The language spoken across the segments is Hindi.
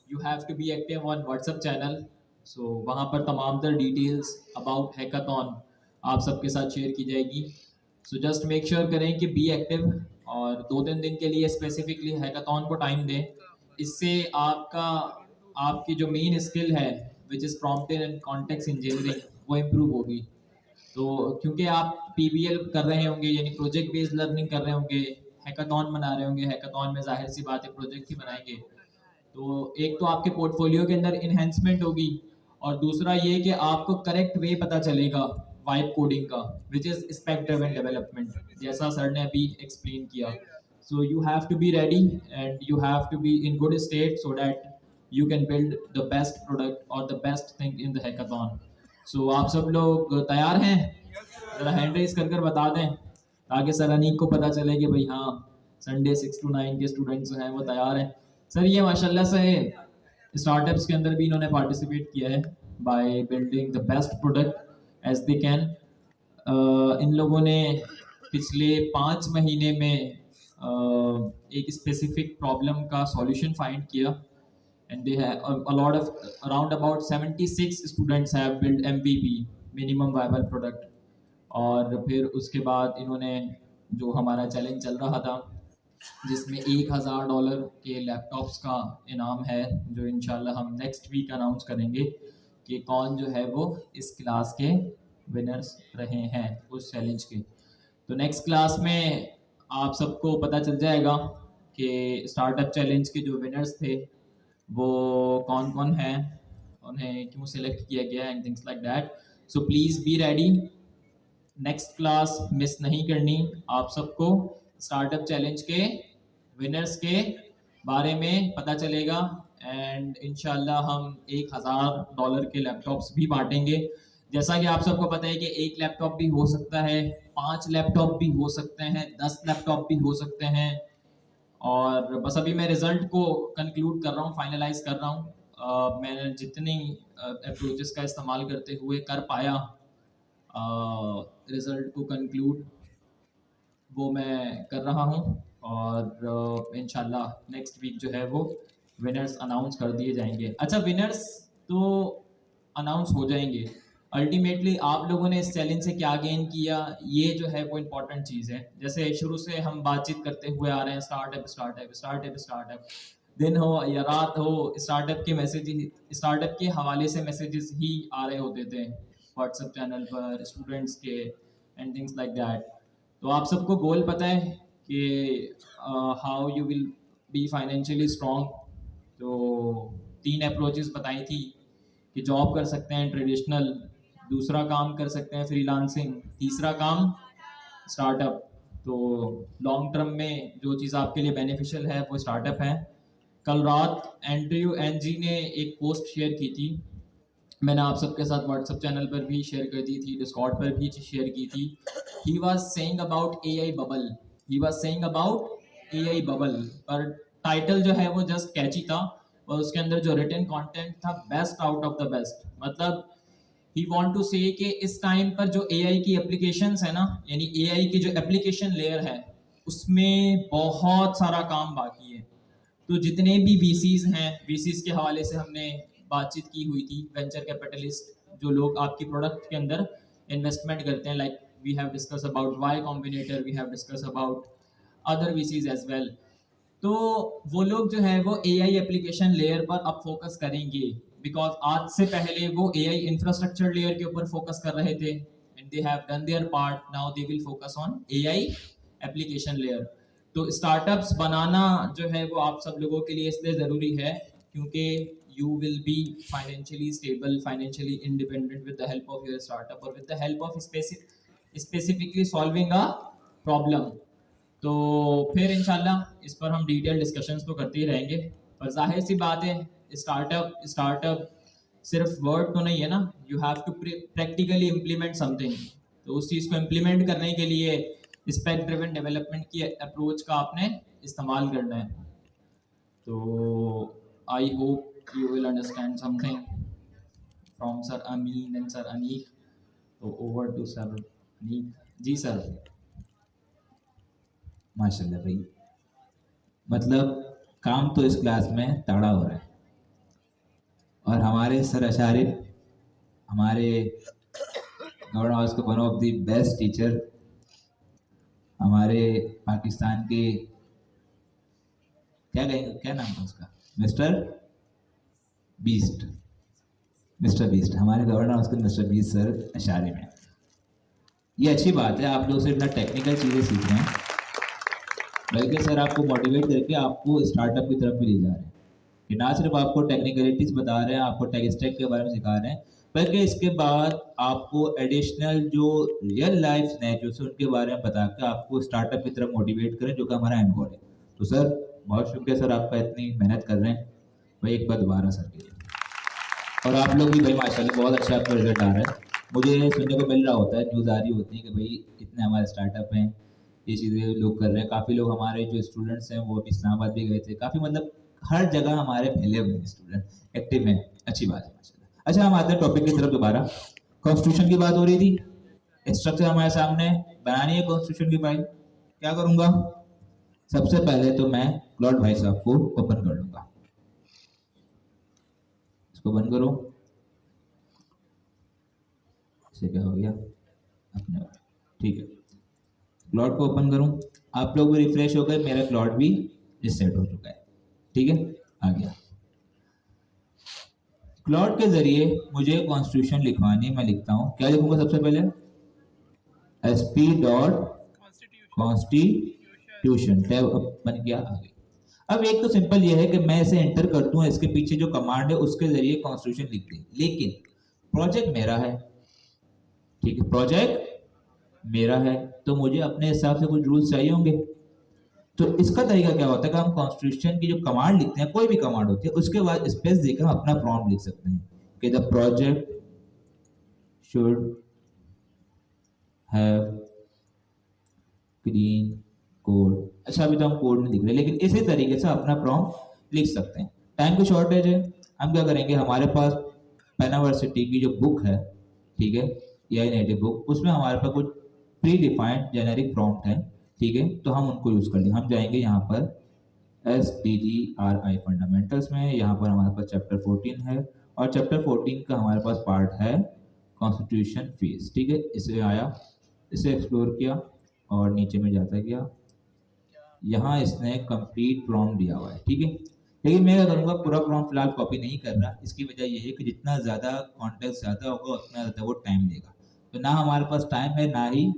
You have to be active on WhatsApp channel. So वहाँ पर तमाम तर डिटेल्स अबाउट हैकाथॉन आप सबके साथ शेयर की जाएगी. सो जस्ट मेक श्योर करें कि बी एक्टिव और 2-3 दिन के लिए स्पेसिफिकली हैकाथॉन को टाइम दें. इससे आपका आपकी जो मेन स्किल है which is prompt and context engineering वो इम्प्रूव होगी. तो क्योंकि आप पीबीएल कर रहे होंगे यानी प्रोजेक्ट बेस्ड लर्निंग कर रहे होंगे, हैकाथॉन बना रहे होंगे, हैकाथॉन में जाहिर सी बात है प्रोजेक्ट ही बनाएंगे. तो एक तो आपके पोर्टफोलियो के अंदर इन्हेंसमेंट होगी और दूसरा ये कि आपको करेक्ट वे पता चलेगा वाइब कोडिंग का which is spec driven development, जैसा सर ने अभी एक्सप्लेन किया. So you have to be ready and you have to be in good state so that you can build the best product और the best thing in the hackathon. So आप सब लोग तैयार हैं? ज़रा हैंड रेज कर कर बता दें ताकि सर अनीक को पता चले कि भाई हाँ संडे 6 to 9 के स्टूडेंट्स जो हैं वो तैयार हैं. सर ये माशाल्लाह से स्टार्टअप्स के अंदर भी इन्होंने पार्टिसिपेट किया है by building the best product as they can. इन लोगों ने पिछले 5 महीने में एक स्पेसिफिक प्रॉब्लम का सॉल्यूशन फाइंड किया and they have a lot of around about 76 students have built MVP minimum viable product. और फिर उसके बाद इन्होंने जो हमारा चैलेंज चल रहा था जिसमें $1000 के लैपटॉप्स का इनाम है जो इंशाल्लाह हम नेक्स्ट वीक अनाउंस करेंगे कि कौन जो है वो इस क्लास के विनर्स रहे हैं उस चैलेंज के. तो नेक्स्ट क्लास में आप सबको पता चल जाएगा कि स्टार्टअप चैलेंज के जो विनर्स थे वो कौन कौन हैं, उन्हें क्यों सिलेक्ट किया गया and things like that. So please be ready, next class miss नहीं करनी. आप सबको स्टार्टअप चैलेंज के विनर्स के बारे में पता चलेगा एंड इंशाल्लाह हम $1000 के लैपटॉप्स भी बांटेंगे. जैसा कि आप सबको पता है कि एक लैपटॉप भी हो सकता है, 5 लैपटॉप भी हो सकते हैं, 10 लैपटॉप भी हो सकते हैं. और बस अभी मैं रिज़ल्ट को कंक्लूड कर रहा हूँ, फाइनलाइज कर रहा हूँ. मैंने जितनी अप्रोचेस का इस्तेमाल करते हुए कर पाया रिज़ल्ट को कंक्लूड वो मैं कर रहा हूँ और इंशाल्लाह नेक्स्ट वीक जो है वो विनर्स अनाउंस कर दिए जाएंगे. अच्छा, विनर्स तो अनाउंस हो जाएंगे, अल्टीमेटली आप लोगों ने इस चैलेंज से क्या गेन किया ये जो है वो इम्पोर्टेंट चीज़ है. जैसे शुरू से हम बातचीत करते हुए आ रहे हैं स्टार्टअप स्टार्टअप स्टार्टअप स्टार्टअप, दिन हो या रात हो स्टार्टअप के मैसेज, स्टार्टअप के हवाले से मैसेजेस ही आ रहे होते थे व्हाट्सएप चैनल पर स्टूडेंट्स के एंड थिंग्स लाइक दैट. तो आप सबको गोल पता है कि how you will be financially strong. तो 3 अप्रोचेस बताई थी कि जॉब कर सकते हैं ट्रेडिशनल, दूसरा काम कर सकते हैं फ्रीलांसिंग, तीसरा काम स्टार्टअप. तो लॉन्ग टर्म में जो चीज़ आपके लिए बेनिफिशियल है वो स्टार्टअप है. कल रात एंड्रयू एनजी ने एक पोस्ट शेयर की थी, मैंने आप सबके साथ व्हाट्सएप चैनल पर भी शेयर कर दी थी, डिस्कॉर्ड पर भी शेयर की थी. He was saying about AI bubble, he was saying about AI bubble, पर टाइटल जो है वो जस्ट कैची था और उसके अंदर जो रिटन कंटेंट था best out of the best. मतलब ही वांट टू से कि इस टाइम पर जो एआई की एप्लीकेशंस है ना, यानी एआई की जो एप्लीकेशन लेयर है उसमें बहुत सारा काम बाकी है. तो जितने भी वीसीज हैं, वीसीज के हवाले से हमने बातचीत की हुई थी, वेंचर कैपिटलिस्ट जो लोग आपकी प्रोडक्ट के अंदर इन्वेस्टमेंट करते हैं, like we have discuss about Y Combinator, we have discuss about other VCs as well. तो वो लोग जो है वो एआई एप्लीकेशन लेयर पर अब फोकस करेंगे बिकॉज आज से पहले वो एआई इंफ्रास्ट्रक्चर लेयर के ऊपर फोकस कर रहे थे and they have done there part, now they will focus on AI application layer. तो स्टार्टअप्स बनाना जो है वो आप सब लोगों के लिए इसलिए ज़रूरी है क्योंकि you will be financially stable, financially independent with the help of your startup और with the help of specifically solving a problem. तो फिर इंशाल्लाह इस पर हम डिटेल डिस्कशंस तो करते ही रहेंगे. पर जाहिर सी बात है स्टार्टअप स्टार्टअप सिर्फ वर्ड तो नहीं है ना, you have to practically implement something. तो उस चीज़ को इम्प्लीमेंट करने के लिए स्पेक ड्रिवन डेवलपमेंट की अप्रोच का आपने इस्तेमाल करना है. तो I hope you will understand something from sir Amin and sir Aneek. तो ओवर टू सर अनीक. जी सर. माशाल्लाह भाई, मतलब काम तो इस क्लास में तगड़ा हो रहा है. और हमारे सर आचार्य, हमारे गवर्नमेंट हाउस के one of the best teacher, हमारे पाकिस्तान के क्या कहेंगे, क्या नाम था उसका, मिस्टर बीस्ट, मिस्टर बीस्ट, हमारे गवर्नर हाउस के मिस्टर बीस्ट सर आचार्य में। ये अच्छी बात है, आप लोग सिर्फ ना टेक्निकल चीज़ें सीख रहे हैं, बल्कि सर आपको मोटिवेट करके आपको स्टार्टअप की तरफ भी ले जा रहे हैं, कि ना सिर्फ आपको टेक्निकलिटीज बता रहे हैं, आपको टेक स्टैक के बारे में सिखा रहे हैं, बल्कि इसके बाद आपको एडिशनल जो रियल लाइफ सिनेरियोस है उनके बारे में बता के आपको स्टार्टअप की तरफ मोटिवेट करें, जो कि हमारा एंड गोल है। तो सर बहुत शुक्रिया सर, आपका इतनी मेहनत कर रहे हैं भाई, एक बार दोबारा सर के लिए। और आप लोग भी भाई माशाल्लाह बहुत अच्छा आपका रिजल्ट आ रहा है, मुझे सुनने को मिल रहा होता है, न्यूज़ आ रही होती है कि भाई इतने हमारे स्टार्टअप हैं, ये चीज़ें लोग कर रहे हैं। काफ़ी लोग हमारे जो स्टूडेंट्स हैं वो अभी इस्लामाबाद भी गए थे, काफ़ी मतलब हर जगह हमारे फैले हुए हैं स्टूडेंट, एक्टिव हैं, अच्छी बात है माशाल्लाह। अच्छा हम आते हैं टॉपिक की तरफ दोबारा। कॉन्स्टिट्यूशन की बात हो रही थी, स्ट्रक्चर हमारे सामने, बनानी है कॉन्स्टिट्यूशन की फाइल। क्या करूँगा, सबसे पहले तो मैं क्लॉड भाई साहब को ओपन कर लूँगा, इसको बंद करो, इसे क्या हो गया अपने आप, ठीक है। क्लॉड को ओपन करूं, आप लोग भी रिफ्रेश हो गए, मेरा क्लॉड भी रिसेट हो चुका है, ठीक है, आ गया। क्लॉड के जरिए मुझे कॉन्स्टिट्यूशन लिखवानी, मैं लिखता हूं, क्या लिखूंगा सबसे पहले, sp डॉट कॉन्स्टिट्यूशन, टैब बन गया, आ गई। अब एक तो सिंपल ये है कि मैं इसे एंटर कर दूं, इसके पीछे जो कमांड है उसके जरिए कॉन्स्टिट्यूशन लिख दें, लेकिन प्रोजेक्ट मेरा है, ठीक है, प्रोजेक्ट मेरा है, तो मुझे अपने हिसाब से कुछ रूल्स चाहिए होंगे। तो इसका तरीका क्या होता है कि हम कॉन्स्टिट्यूशन की जो कमांड लिखते हैं, कोई भी कमांड होती है, उसके बाद स्पेस देकर हम अपना प्रॉम्प्ट लिख सकते हैं कि the project should have clean code. अच्छा अभी तो हम कोड नहीं लिख रहे, लेकिन इसी तरीके से अपना प्रॉम्प्ट लिख सकते हैं। टाइम की शॉर्टेज है, हम क्या करेंगे, हमारे पास पेनावर्सिटी की जो बुक है, ठीक है, एआई नेटिव बुक, उसमें हमारे पास कुछ प्री डिफाइंड जेनेरिक प्रॉम्प्ट है, ठीक है, तो हम उनको यूज कर लेंगे। हम जाएंगे यहाँ पर SDDRI फंडामेंटल्स में, यहाँ पर हमारे पास चैप्टर 14 है, और चैप्टर 14 का हमारे पास पार्ट है कॉन्स्टिट्यूशन फीस, ठीक है, इसे आया, इसे एक्सप्लोर किया और नीचे में जाता गया, यहाँ इसने कंप्लीट प्रॉम्प्ट दिया हुआ है, ठीक है, लेकिन मैं क्या करूँगा, पूरा प्रॉम्प्ट फिलहाल कॉपी नहीं कर रहा, इसकी वजह ये है कि जितना ज़्यादा कॉन्टेक्स्ट ज़्यादा होगा उतना ज़्यादा वो टाइम लेगा, तो ना हमारे पास टाइम है ना ही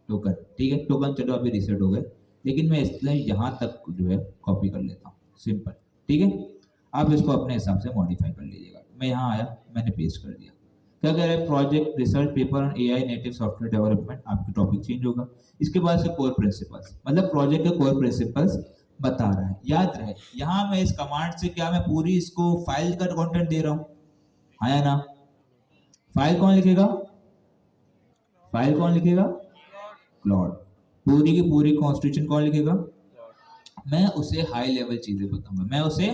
टोकन, ठीक है, टोकन चलो अभी रिसेट हो गए, लेकिन मैं इसलिए यहाँ तक जो है कॉपी कर लेता हूँ, सिंपल, ठीक है। आप इसको अपने हिसाब से मॉडिफाई कर लीजिएगा। मैं यहाँ आया, मैंने पेस्ट कर दिया, क्या कह रहा है, project research paper on AI native software development, आपकी टॉपिक चेंज होगा। इसके बाद से कोर प्रिंसिपल्स, मतलब प्रोजेक्ट के कोर प्रिंसिपल्स बता रहा है, याद रहे यहाँ मैं इस कमांड से क्या मैं पूरी इसको फाइल का कंटेंट दे रहा हूँ, हाँ या ना, फाइल कौन लिखेगा, फाइल कौन लिखेगा, क्लॉड, पूरी की पूरी कॉन्स्टिट्यूशन कौन लिखेगा, मैं उसे हाई लेवल चीजें बताऊंगा, मैं उसे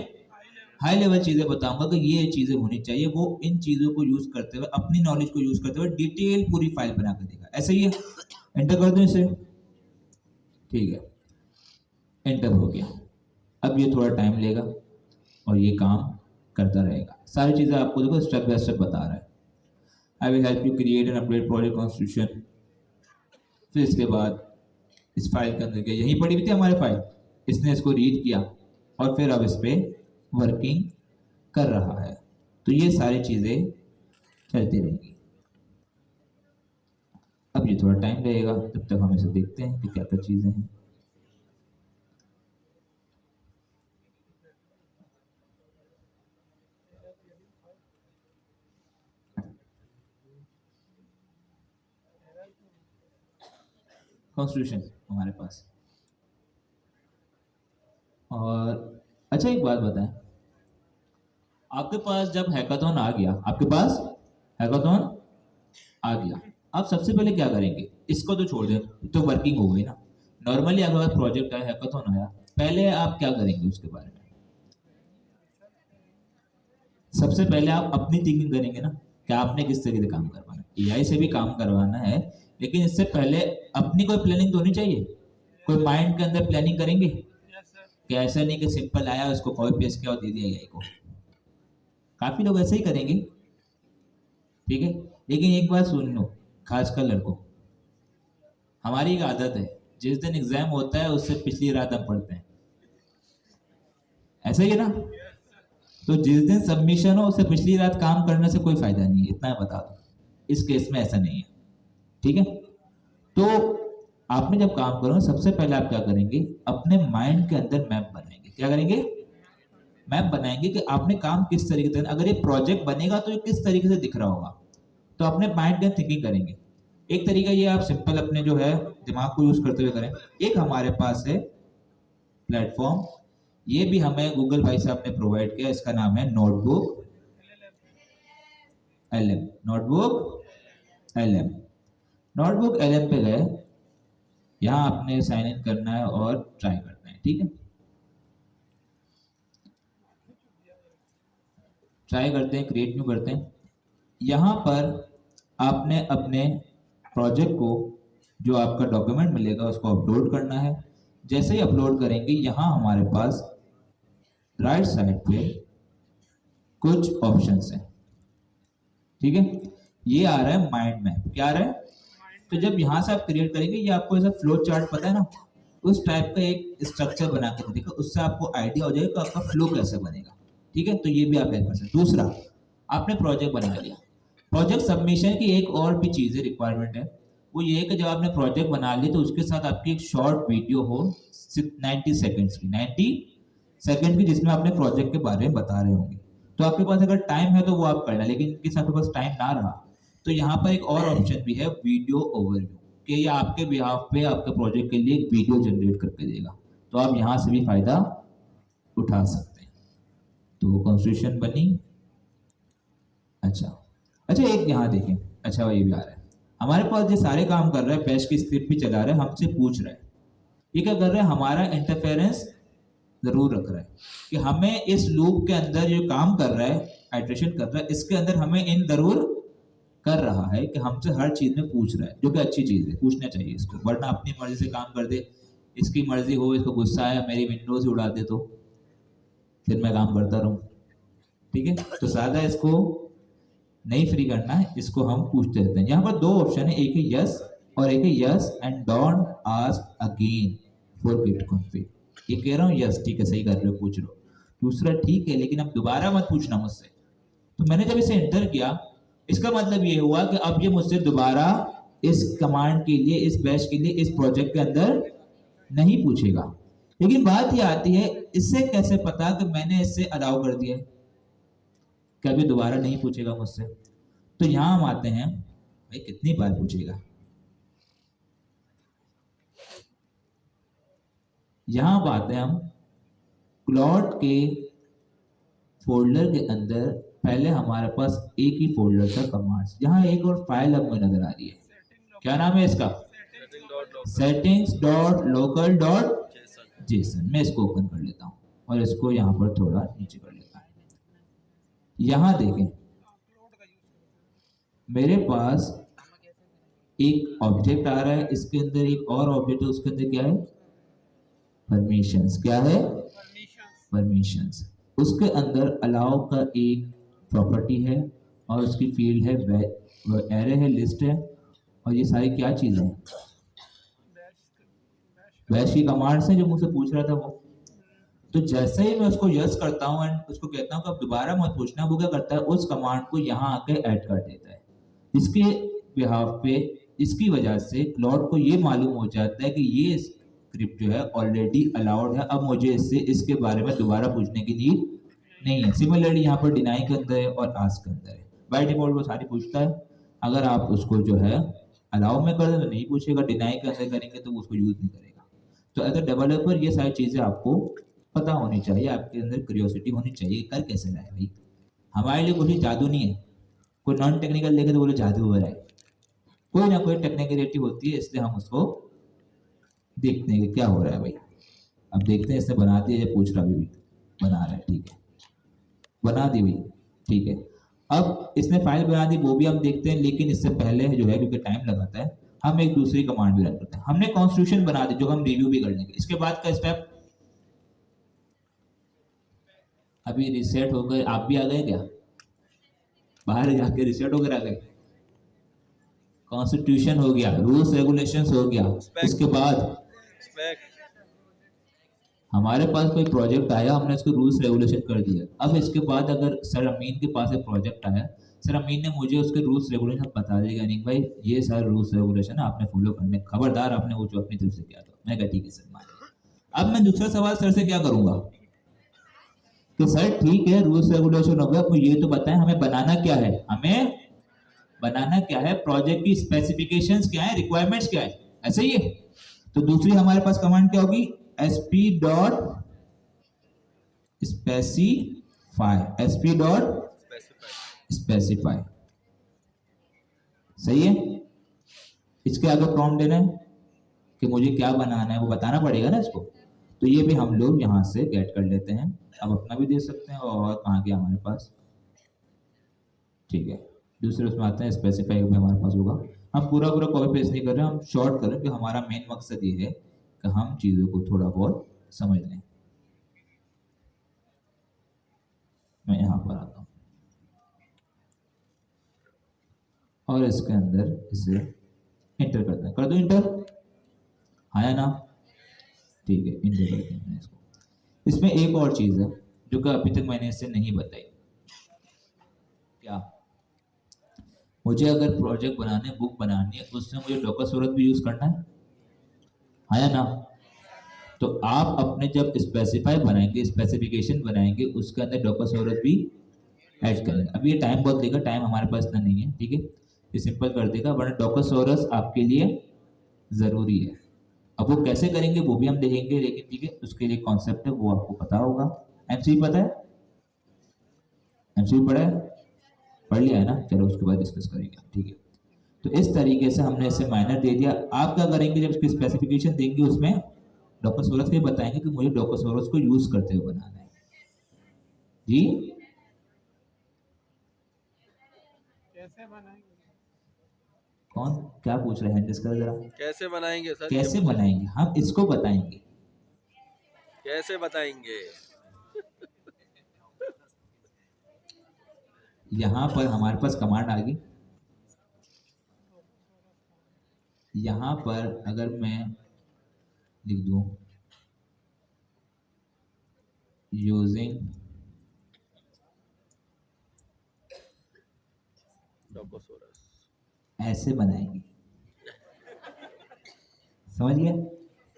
हाई लेवल चीजें बताऊंगा कि ये चीजें होनी चाहिए, वो इन चीजों को यूज करते हुए, अपनी नॉलेज को यूज करते हुए डिटेल पूरी फाइल बना कर देगा, ऐसे ही है। एंटर कर दो इसे, ठीक है, एंटर हो गया। अब ये थोड़ा टाइम लेगा और ये काम करता रहेगा, सारी चीजें आपको देखो स्टेप बाय स्टेप बता रहा है। I will help you create and update project constitution. फिर इसके बाद इस फाइल के अंदर क्या, यही पड़ी हुई थी हमारे फाइल, इसने इसको रीड किया और फिर अब इस पर वर्किंग कर रहा है, तो ये सारी चीजें चलती रहेंगी। अब ये थोड़ा टाइम लगेगा, तब तक हम इसे देखते हैं कि क्या क्या चीजें हैं। कॉन्स्टिट्यूशन हमारे पास, और अच्छा एक बात बताएं, आपके पास जब हैकाथॉन आ गया, आपके पास हैकाथॉन आ गया, आप सबसे पहले क्या करेंगे, इसको तो छोड़ दें, तो वर्किंग हो गई ना, नॉर्मली अगर आप प्रोजेक्ट आया, हैकाथॉन आया, पहले आप क्या करेंगे उसके बारे में, सबसे पहले आप अपनी थिंकिंग करेंगे ना, कि आपने किस तरीके से काम करवाना है, एआई से भी काम करवाना है, लेकिन इससे पहले अपनी कोई प्लानिंग तो होनी चाहिए, कोई माइंड के अंदर प्लानिंग करेंगे, कि ऐसा नहीं कि सिंपल आया उसको कॉपी पेस्ट किया और दे दिया एआई को, काफी लोग ऐसे ही करेंगे, ठीक है। लेकिन एक बात सुन लो, खासकर लड़कों, हमारी एक आदत है, जिस दिन एग्जाम होता है उससे पिछली रात हम पढ़ते हैं, ऐसा ही है ना। तो जिस दिन सबमिशन हो उससे पिछली रात काम करने से कोई फायदा नहीं है, इतना बता दो। इस केस में ऐसा नहीं है, ठीक है। तो आपने जब काम करो सबसे पहले आप क्या करेंगे, अपने माइंड के अंदर मैप बनाएंगे। क्या करेंगे? मैप बनाएंगे कि आपने काम किस तरीके से, अगर ये प्रोजेक्ट बनेगा तो ये किस तरीके से दिख रहा होगा, तो अपने माइंड के थिंकिंग करेंगे। एक तरीका ये आप सिंपल अपने जो है दिमाग को यूज करते हुए करें। एक हमारे पास है प्लेटफॉर्म, ये भी हमें गूगल भाई साहब ने प्रोवाइड किया, इसका नाम है notebook LM। Notebook LM, notebook LM पे गए, यहाँ आपने साइन इन करना है और ट्राई करना है, ठीक है। ट्राई करते हैं, क्रिएट न्यू करते हैं। यहाँ पर आपने अपने प्रोजेक्ट को, जो आपका डॉक्यूमेंट मिलेगा उसको अपलोड करना है। जैसे ही अपलोड करेंगे, यहाँ हमारे पास राइट साइड पे कुछ ऑप्शंस हैं, ठीक है। ये आ रहा है माइंड मैप। क्या आ रहा है? तो जब यहाँ से आप क्रिएट करेंगे, ये आपको ऐसा फ्लो चार्ट पता है ना, उस टाइप का एक स्ट्रक्चर बना के देखो, उससे आपको आइडिया हो जाएगा कि आपका फ्लो कैसे बनेगा, ठीक है। तो ये भी आप हेल्प कर सकते हैं। दूसरा, आपने प्रोजेक्ट बना लिया, प्रोजेक्ट सबमिशन की एक और भी चीज़ है, रिक्वायरमेंट है, वो ये है कि जब आपने प्रोजेक्ट बना ली तो उसके साथ आपकी एक शॉर्ट वीडियो हो 90 सेकेंड्स की, 90 सेकेंड की, जिसमें अपने प्रोजेक्ट के बारे में बता रहे होंगे। तो आपके पास अगर टाइम है तो वो आप करना, लेकिन इनके साथ आपके पास टाइम ना रहा तो यहाँ पर एक और ऑप्शन भी है, वीडियो ओवरव्यू, कि ये आपके बिहाफ पे आपके प्रोजेक्ट के लिए एक वीडियो जनरेट करके देगा, तो आप यहाँ से भी फायदा उठा सकते हैं। तो कॉन्स्टिट्यूशन बनी। अच्छा, एक यहाँ देखें, अच्छा ये भी आ रहा है, हमारे पास जो सारे काम कर रहा है, बैच की स्क्रिप्ट भी चला रहा है, हमसे पूछ रहा है, ये क्या कर रहा है, हमारा इंटरफेरेंस जरूर रख रहा है कि हमें इस लूप के अंदर जो काम कर रहा है, आइट्रेशन कर रहा है, इसके अंदर हमें इन जरूर कर रहा है कि हमसे हर चीज में पूछ रहा है, जो कि अच्छी चीज है, पूछना चाहिए इसको, वरना अपनी मर्जी से काम कर दे, इसकी मर्जी हो, इसको गुस्सा आया मेरी विंडोज ही उड़ा दे तो फिर मैं काम करता रहूं, ठीक है। तो सादा इसको नहीं फ्री करना है, इसको हम पूछते रहते हैं। यहाँ पर दो ऑप्शन है, एक है यस और एक है yes and don't ask again for git config. ये कह रहा हूँ यस, ठीक है, सही कर रहे हो, पूछ लो। दूसरा, ठीक है लेकिन अब दोबारा मत पूछना मुझसे। तो मैंने जब इसे एंटर किया, इसका मतलब ये हुआ कि अब ये मुझसे दोबारा इस कमांड के लिए, इस बैच के लिए, इस प्रोजेक्ट के अंदर नहीं पूछेगा। लेकिन बात ये आती है, इससे कैसे पता कि मैंने इससे अलाउ कर दिया, कभी दोबारा नहीं पूछेगा मुझसे। तो यहां हम आते हैं, भाई कितनी बार पूछेगा। यहां बात है, हम क्लॉड के फोल्डर के अंदर पहले हमारे पास एक ही फोल्डर था कमांड्स, यहाँ एक और फाइल अब मुझे नजर आ रही है, क्या नाम है इसका, settings.local.json। मैं इसको ओपन कर लेता हूँ और इसको यहाँ पर थोड़ा नीचे कर लेता हूँ। यहाँ देखें, मेरे पास एक ऑब्जेक्ट आ रहा है, इसके अंदर एक और ऑब्जेक्ट है, उसके अंदर क्या है, परमिशंस। क्या है? परमिशंस। उसके अंदर अलाउ का एक प्रॉपर्टी है और उसकी फील्ड है एरे है, लिस्ट है, और ये सारी क्या चीजें हैं, बैश की कमांड्स हैं जो मुझसे पूछ रहा था वो। तो जैसे ही मैं उसको यस करता हूँ एंड उसको कहता हूँ कि अब दोबारा मत पूछना, वो क्या करता है, उस कमांड को यहाँ आके ऐड कर देता है। इसके बिहाफ पे, इसकी वजह से क्लॉड को ये मालूम हो जाता है कि ये स्क्रिप्ट जो है ऑलरेडी अलाउड है, अब मुझे इससे इसके बारे में दोबारा पूछने की नीड नहीं है। सिमिलरली यहाँ पर डिनाई के अंदर है और आस्क के अंदर है, बाय डिफॉल्ट वो सारी पूछता है। अगर आप उसको जो है अलाउ में कर दें तो नहीं पूछेगा, डिनाई के अंदर करेंगे तो उसको यूज नहीं करेगा। तो एज अ डेवलपर ये सारी चीजें आपको पता होनी चाहिए, आपके अंदर क्यूरियोसिटी होनी चाहिए, कर कैसे रहा है भाई। हमारे लिए कोई जादू नहीं है, कोई नॉन टेक्निकल लेके तो बोले जादू हो रहा है, कोई ना कोई टेक्निकलिटी होती है, इसलिए हम उसको देखते हैं कि क्या हो रहा है भाई। अब देखते हैं, इसने बना दिया, ये पूछ रहा भी बना रहा है, ठीक है, बना दी भाई, ठीक है। अब इसने फाइल बना दी, वो भी हम देखते हैं, लेकिन इससे पहले जो है, क्योंकि टाइम लगाता है, हम एक दूसरी कमांड भी रन करते हैं। हमने कॉन्स्टिट्यूशन बना दी, जो हम रिव्यू भी कर लेंगे। इसके बाद का स्टेप, अभी रिसेट हो गए, आप भी आ गए क्या? बाहर जाके रिसेट वगैरह गए, कॉन्स्टिट्यूशन हो गया, रूल्स रेगुलेशंस हो गया। उसके बाद हमारे पास कोई प्रोजेक्ट आया, हमने इसको रूल्स रेगुलेशन कर दिया। अब इसके बाद अगर सर अमीन के पास एक प्रोजेक्ट आया, सर अमीन ने मुझे उसके रूल्स रेगुलेशन बता दिया, नहीं भाई ये सर रूल्स रेगुलेशन आपने फॉलो करने, खबरदार आपने वो जो अपनी तरफ से किया था। मैं कहा ठीक है सर मान लिया। अब मैं दूसरा सवाल सर से क्या करूंगा कि सर ठीक है रूल्स रेगुलेशन हो गया, तो ये तो बताएं हमें बनाना क्या है, हमें बनाना क्या है, प्रोजेक्ट की स्पेसिफिकेशंस क्या है, रिक्वायरमेंट्स क्या है, ऐसे ही है। तो दूसरी हमारे पास कमांड क्या होगी, sp dot specify, sp dot specify. सही है। इसके आगे प्रॉम्प्ट देना है कि मुझे क्या बनाना है, वो बताना पड़ेगा ना इसको। तो ये भी हम लोग यहाँ से गेट कर लेते हैं। अब अपना भी दे सकते हैं, और कहाँ गया हमारे पास, ठीक है। दूसरे उसमें आते हैं स्पेसिफाई भी हमारे पास होगा। हम पूरा पूरा कॉपी पेस्ट नहीं कर रहे हैं, हम शॉर्ट कर रहे हैं कि हमारा मेन मकसद ये है कि हम चीज़ों को थोड़ा बहुत समझ लें। मैं यहाँ पर आता हूँ और इसके अंदर इसे इंटर करते हैं, कर दो इंटर, आया ना, ठीक है इंटर करते हैं इसको। इसमें एक और चीज़ है जो कि अभी तक मैंने इससे नहीं बताई। क्या, मुझे अगर प्रोजेक्ट बनाने, बुक बनानी है, उसमें मुझे डॉकरसोरस भी यूज करना है ना। तो आप अपने जब स्पेसिफाई बनाएंगे, स्पेसिफिकेशन बनाएंगे, उसके अंदर डॉकरसोरस भी ऐड करेंगे। अब ये टाइम बहुत लेगा, टाइम हमारे पास इतना नहीं है, ठीक है, ये सिंपल कर देगा, वरना डॉकरसोरस आपके लिए जरूरी है। अब वो कैसे करेंगे वो भी हम देखेंगे, लेकिन ठीक है उसके लिए कॉन्सेप्ट है वो आपको पता होगा। एमसीक्यू पता है, एमसीक्यू पढ़ा है, पढ़ लिया है ना, चलो उसके बाद डिस्कस करेंगे, ठीक है। तो इस तरीके से हमने इसे माइनर दे दिया। आप क्या करेंगे, जब इसकी स्पेसिफिकेशन देंगे उसमें डॉकरसोरस के बताएंगे कि मुझे डॉकरसोरस को यूज करते हुए बनाना है। जी कैसे बनाएंगे, कौन क्या पूछ रहे हैं, डिस्कस जरा। कैसे बनाएंगे सर, कैसे बनाएंगे, हम इसको बताएंगे। कैसे बताएंगे। यहाँ पर हमारे पास कमांड आ गई। यहाँ पर अगर मैं लिख दूं यूजिंग डॉकोसोरस, ऐसे बनाएंगे, समझ गया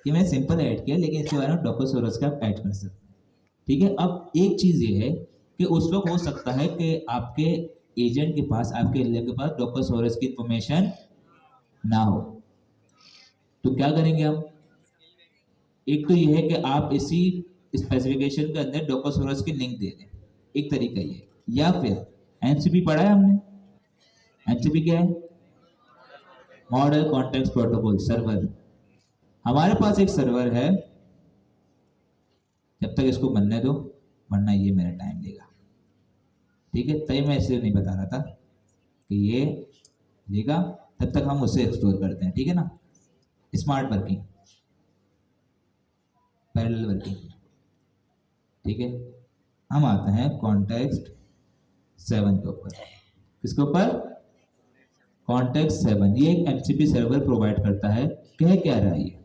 कि मैंने सिंपल ऐड किया, लेकिन इसके बारे में डॉकरसोरस का आप ऐड कर सकते हैं, ठीक है। अब एक चीज ये है कि उस वक्त हो सकता है कि आपके एजेंट के पास, आपके एलएम के पास डॉकरसोरस की इंफॉर्मेशन ना हो, तो क्या करेंगे हम, एक तो ये है कि आप इसी स्पेसिफिकेशन के अंदर डॉकरसोरस की लिंक दे दें, एक तरीका ये, या फिर एमसीपी पढ़ा है हमने, एमसीपी क्या है, मॉडल कॉन्टेक्स्ट प्रोटोकॉल सर्वर। हमारे पास एक सर्वर है, जब तक इसको बनने दो, वरना ये मेरा टाइम लेगा, ठीक है। तभी मैं इसलिए नहीं बता रहा था कि ये लेगा, तब तक हम उसे एक्सप्लोर करते हैं, ठीक है ना। स्मार्ट वर्किंग, पैरेलल वर्किंग, ठीक है। हम आते हैं कॉन्टेक्स्ट 7 के ऊपर। किसके ऊपर, कॉन्टेक्स्ट 7। ये एक एमसीपी सर्वर प्रोवाइड करता है। कह क्या रहा है ये,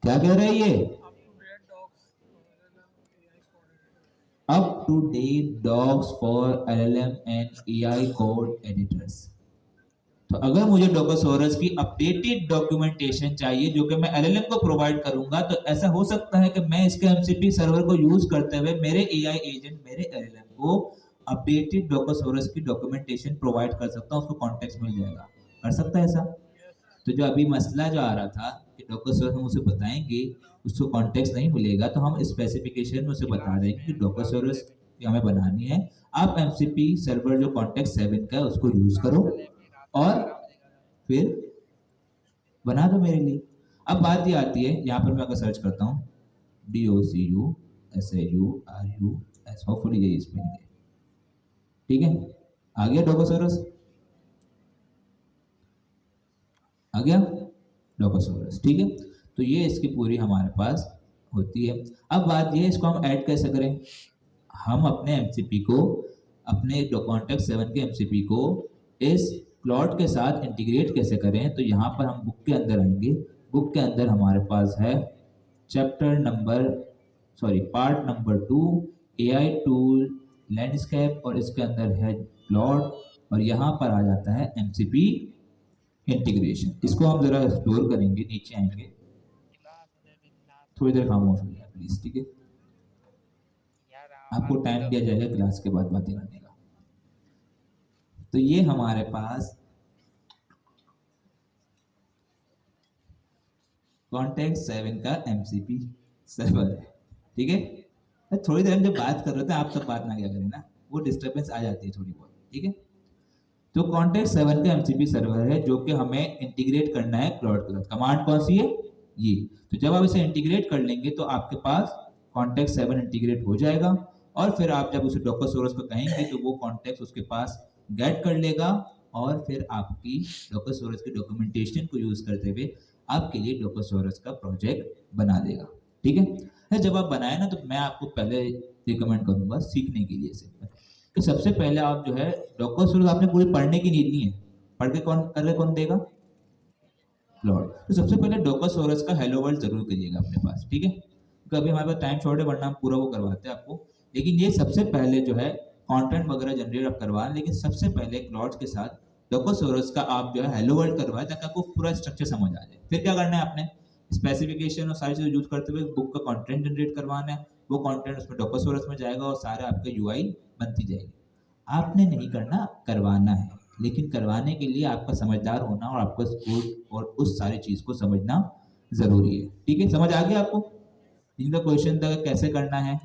क्या कह रहा है ये, up to date docs for LLM and AI code editors. तो अगर मुझे डॉकरसोरस की अपडेटेड डॉक्यूमेंटेशन चाहिए जो कि मैं LLM को प्रोवाइड करूंगा, तो ऐसा हो सकता है कि मैं इसके MCP सर्वर को यूज करते हुए मेरे AI एजेंट, मेरे LLM को अपडेटेड डॉकरसोरस की डॉक्यूमेंटेशन प्रोवाइड कर सकता हूं, उसको कॉन्टेक्स्ट मिल जाएगा, कर सकता है ऐसा। तो जो अभी मसला जो आ रहा था कि डॉकरसोरस हम उसे बताएंगे, उसको कॉन्टेक्स्ट नहीं मिलेगा, तो हम स्पेसिफिकेशन में उसे बता देंगे कि डॉकरसोरस हमें बनानी है, आप MCP सर्वर जो कॉन्टेक्स्ट 7 का है उसको यूज करो और फिर बना दो मेरे लिए। अब बात ये आती है, यहाँ पर मैं अगर सर्च करता हूँ DOCUSAURUS, होपफुली यही स्पेलिंग है, ठीक है, आ गया डॉकरसोरस, आ गया डॉकरसोरस, ठीक है। तो ये इसकी पूरी हमारे पास होती है। अब बात ये है इसको हम ऐड कैसे करें, हम अपने MCP को अपने कॉन्टेक्ट 7 के एमसीपी को इस क्लॉड के साथ इंटीग्रेट कैसे करें, तो यहाँ पर हम बुक के अंदर आएंगे। बुक के अंदर हमारे पास है part number 2 AI tool landscape, और इसके अंदर है क्लॉड, और यहाँ पर आ जाता है एमसीपी इंटीग्रेशन। इसको हम जरा एक्सप्लोर करेंगे, नीचे आएंगे, थोड़ी देर खामोश हो जाए प्लीज, ठीक है। आपको टाइम दिया जाएगा क्लास के बाद बातें करने का। तो ये हमारे पास कॉन्टेक्ट 7 का एमसीपी सर्वर है, ठीक है। थोड़ी देर हम जब बात कर रहे थे आप सब बात ना क्या करें ना, वो डिस्टर्बेंस आ जाती है थोड़ी बहुत, ठीक है। तो कॉन्टेक्ट 7 का एमसीपी सर्वर है जो कि हमें इंटीग्रेट करना है क्लाउड के साथ। कमांड कौन सी है? ये। तो जब आप इसे इंटीग्रेट कर लेंगे तो आपके पास कॉन्टेक्ट 7 इंटीग्रेट हो जाएगा, और फिर आप जब उसे डॉकरसोरस को कहेंगे तो वो कॉन्टेक्ट उसके पास गेट कर लेगा, और फिर आपकी डॉकरसोरस के डॉक्यूमेंटेशन को यूज करते हुए आपके लिए डॉकरसोरस का प्रोजेक्ट बना देगा, ठीक है। जब आप बनाए ना, तो मैं आपको पहले रिकमेंड करूंगा सीखने के लिए इसे, कि सबसे पहले आप जो है डॉकरसोरस आपने पूरी पढ़ने की नीड नहीं है, पढ़ के कौन देगा? क्लाउड। तो सबसे पहले डॉकरसोरस का हेलो वर्ल्ड जरूर करिएगा अपने पास, ठीक है। कभी हमारे पास टाइम शॉर्ट है, वरना हम पूरा वो करवाते हैं आपको, लेकिन ये सबसे पहले जो है कंटेंट वगैरह जनरेट आप करवाएं, लेकिन सबसे पहले क्लाउड के साथ डॉकरसोरस का आप जो है हेलो वर्ल्ड करवाएं, ताकि आपको पूरा स्ट्रक्चर समझ आ जाए। फिर क्या करना है आपने? स्पेसिफिकेशन और सारी चीजें यूज करते हुए बुक का कंटेंट जनरेट करवाना है, वो कंटेंट उसमें डॉकरसोरस में जाएगा और सारे आपके यूआई बनती जाएगी। आपने नहीं करना, करवाना है, लेकिन करवाने के लिए आपका समझदार होना और आपका कोड और उस सारी चीज को समझना जरूरी है, ठीक है। समझ आ गया आपको? इनका क्वेश्चन था कैसे करना है,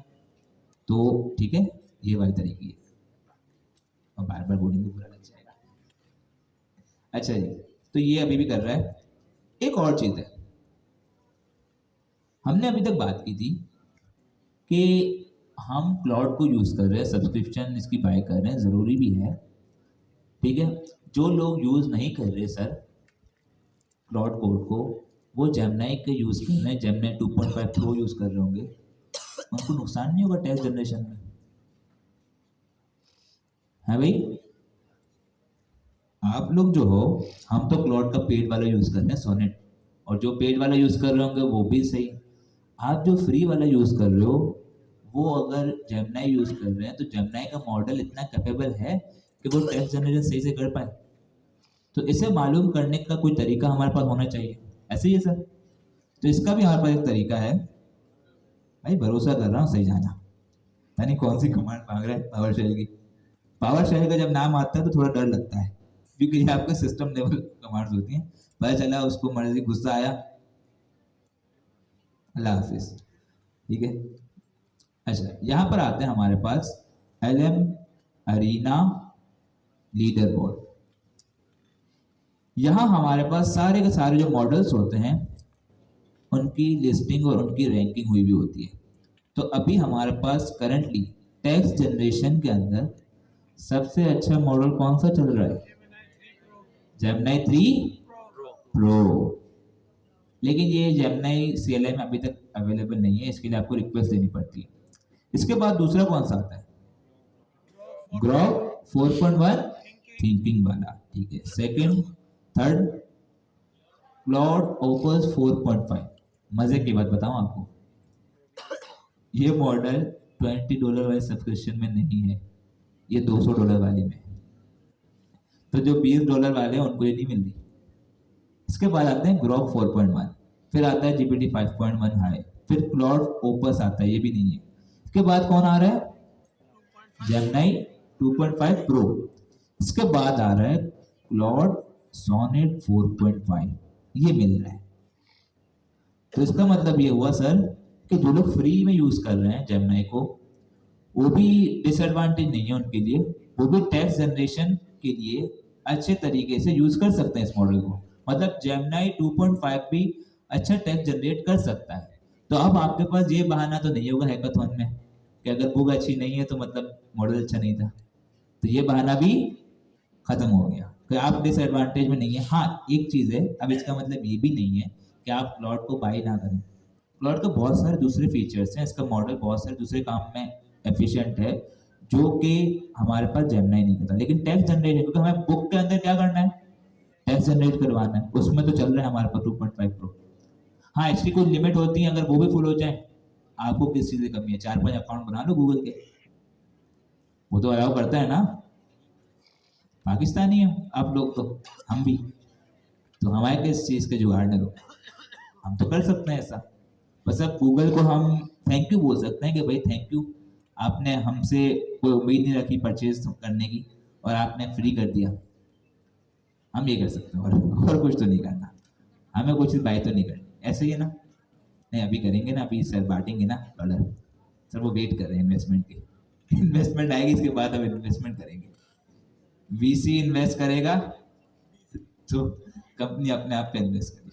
तो ठीक है, ये वाली तरीके है, और बार बार बोलेंगे बुरा लग जाएगा। अच्छा जी, तो ये अभी भी कर रहा है। एक और चीज है, हमने अभी तक बात की थी कि हम क्लाउड को यूज कर रहे हैं, सब्सक्रिप्शन इसकी बाय कर रहे हैं, जरूरी भी है, ठीक है। जो लोग यूज नहीं कर रहे सर क्लाउड कोड को, वो जेमिनी के यूज कर रहे हैं, जेमिनी 2.5 प्रो यूज कर रहे होंगे, उनको नुकसान नहीं होगा टेक्स्ट जनरेशन में, है भाई? आप लोग जो हो, हम तो क्लाउड का पेड वाला यूज कर रहे हैं सोनेट, और जो पेड वाला यूज कर रहे होंगे वो भी सही। आप जो फ्री वाला यूज कर रहे हो, वो अगर जेमिनी यूज कर रहे हैं, तो जेमिनी का मॉडल इतना कैपेबल है कि वो टेक्स्ट जनरेशन सही से कर पाए। तो इसे मालूम करने का कोई तरीका हमारे पास होना चाहिए, ऐसे ही है सर। तो इसका भी हमारे पास एक तरीका है भाई, भरोसा कर रहा हूँ सही जाना। यानी कौन सी कमांड मांग रहा है? पावर शेल की। पावर शेल का जब नाम आता है तो थोड़ा डर लगता है, क्योंकि ये आपके सिस्टम लेवल कमांड्स होती हैं। पता चला उसको मर्जी गुस्सा आया, अल्लाह हाफिज, ठीक है। अच्छा, यहाँ पर आते हैं हमारे पास LM अरीना लीडर बोर्ड। यहाँ हमारे पास सारे के सारे जो मॉडल्स होते हैं उनकी लिस्टिंग और उनकी रैंकिंग हुई भी होती है। तो अभी हमारे पास करंटली टेक्स्ट जनरेशन के अंदर सबसे अच्छा मॉडल कौन सा चल रहा है? Gemini 3 pro. लेकिन ये जेमिनी CLI में अभी तक अवेलेबल नहीं है, इसके लिए आपको रिक्वेस्ट देनी पड़ती है। इसके बाद दूसरा कौन सा आता है? ग्रॉक 4.1 थिंकिंग वाला, ठीक है। Second, third cloud opus 4.5। मजे की बात बताऊं आपको, ये मॉडल $20 वाले सब्सक्रिप्शन में नहीं है, ये $200 वाले में। तो जो $20 वाले हैं उनको ये नहीं मिल रही। इसके बाद आते हैं ग्रॉक 4.1, फिर आता है GPT 5.1 हाई, फिर क्लाउड ओपस आता है, ये भी नहीं है। इसके बाद कौन आ रहा है? Gemini 2.5 pro. इसके बाद आ रहा है क्लाउड सोनेट 4.5, ये मिल रहा है। तो इसका मतलब ये हुआ सर कि जो लोग फ्री में यूज कर रहे हैं जेमिनी को, वो भी डिसएडवांटेज नहीं है उनके लिए, वो भी टेक्स्ट जनरेशन के लिए अच्छे तरीके से यूज कर सकते हैं इस मॉडल को। मतलब जेमिनी 2.5 भी अच्छा टेक्स्ट जनरेट कर सकता है। तो अब आपके पास ये बहाना तो नहीं होगा हैकाथॉन में कि अगर बुक अच्छी नहीं है तो मतलब मॉडल अच्छा नहीं था, तो ये बहाना भी खत्म हो गया कि आप डिसएडवांटेज में नहीं है। हाँ, एक चीज है, अब इसका मतलब ये भी नहीं है कि आप क्लाउड को बाय ना करें। क्लाउड के बहुत सारे दूसरे फीचर्स हैं, इसका मॉडल बहुत सारे दूसरे काम में एफिशिएंट है, जो कि हमारे पास जेमिनी नहीं करता। लेकिन टेक्स्ट जनरेशन, क्योंकि हमें बुक के अंदर क्या करना है, टेक्स्ट जनरेट करवाना है, उसमें तो चल रहा है हमारे पास 2.5 प्रो। हाँ, इसकी कुछ लिमिट होती है, अगर वो भी फुल हो जाए, आपको किस चीज की कमी है, 4-5 अकाउंट बना लो गूगल के, वो तो अलाउ करता है ना। पाकिस्तानी है आप लोग तो, हम भी, तो हमारे किस चीज के जुगाड़ने दो, हम तो कर सकते हैं ऐसा। बस अब गूगल को हम थैंक यू बोल सकते हैं कि भाई थैंक यू, आपने हमसे कोई उम्मीद नहीं रखी परचेज करने की और आपने फ्री कर दिया। हम ये कर सकते हैं, और कुछ तो नहीं करना, हमें कुछ बाय तो नहीं करनी, ऐसे ही है ना। नहीं अभी करेंगे ना, अभी सर बांटेंगे ना डॉलर, सर वो वेट कर रहे हैं इन्वेस्टमेंट की। इन्वेस्टमेंट आएगी इसके बाद हम इन्वेस्टमेंट करेंगे, वीसी इन्वेस्ट करेगा तो कंपनी अपने आप पे इन्वेस्ट करेगी।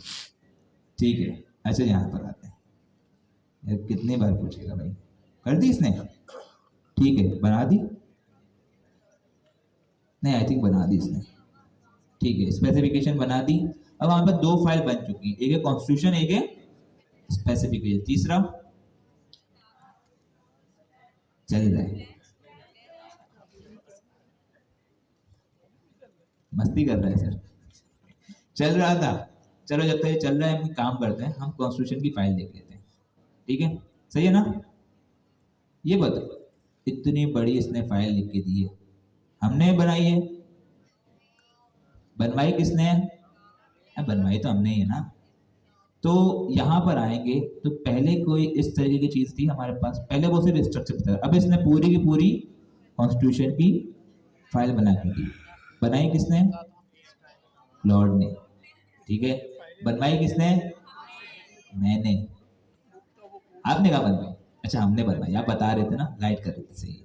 ठीक है, अच्छा यहाँ पर आते हैं, यार कितनी बार पूछेगा भाई, कर दी इसने, ठीक है बना दी, नहीं आई थिंक बना दी इसने, ठीक है स्पेसिफिकेशन बना दी। अब वहां पर 2 फाइल बन चुकी है, एक है कॉन्स्टिट्यूशन, एक है स्पेसिफिकेशन, तीसरा चल रहा है, मस्ती कर रहा है सर, चल रहा था। चलो जब तक ये चल रहा है हम काम करते हैं, हम कॉन्स्टिट्यूशन की फाइल देख लेते हैं, ठीक है सही है ना। ये बताओ, इतनी बड़ी इसने फाइल लिख के दी है, हमने बनाई है, बनवाई किसने है, बनवाई तो हमने ही है ना। तो यहाँ पर आएंगे तो पहले कोई इस तरीके की चीज थी हमारे पास, पहले वो सिर्फ स्ट्रक्चर था, अब इसने पूरी की पूरी कॉन्स्टिट्यूशन की फाइल बना के दी। बनाई किसने, लॉर्ड ने, ठीक है। बनवाई किसने, मैंने, आपने कहा बनवाई, अच्छा हमने बनवाई, आप बता रहे थे ना, गाइड कर रहे थे, सही है,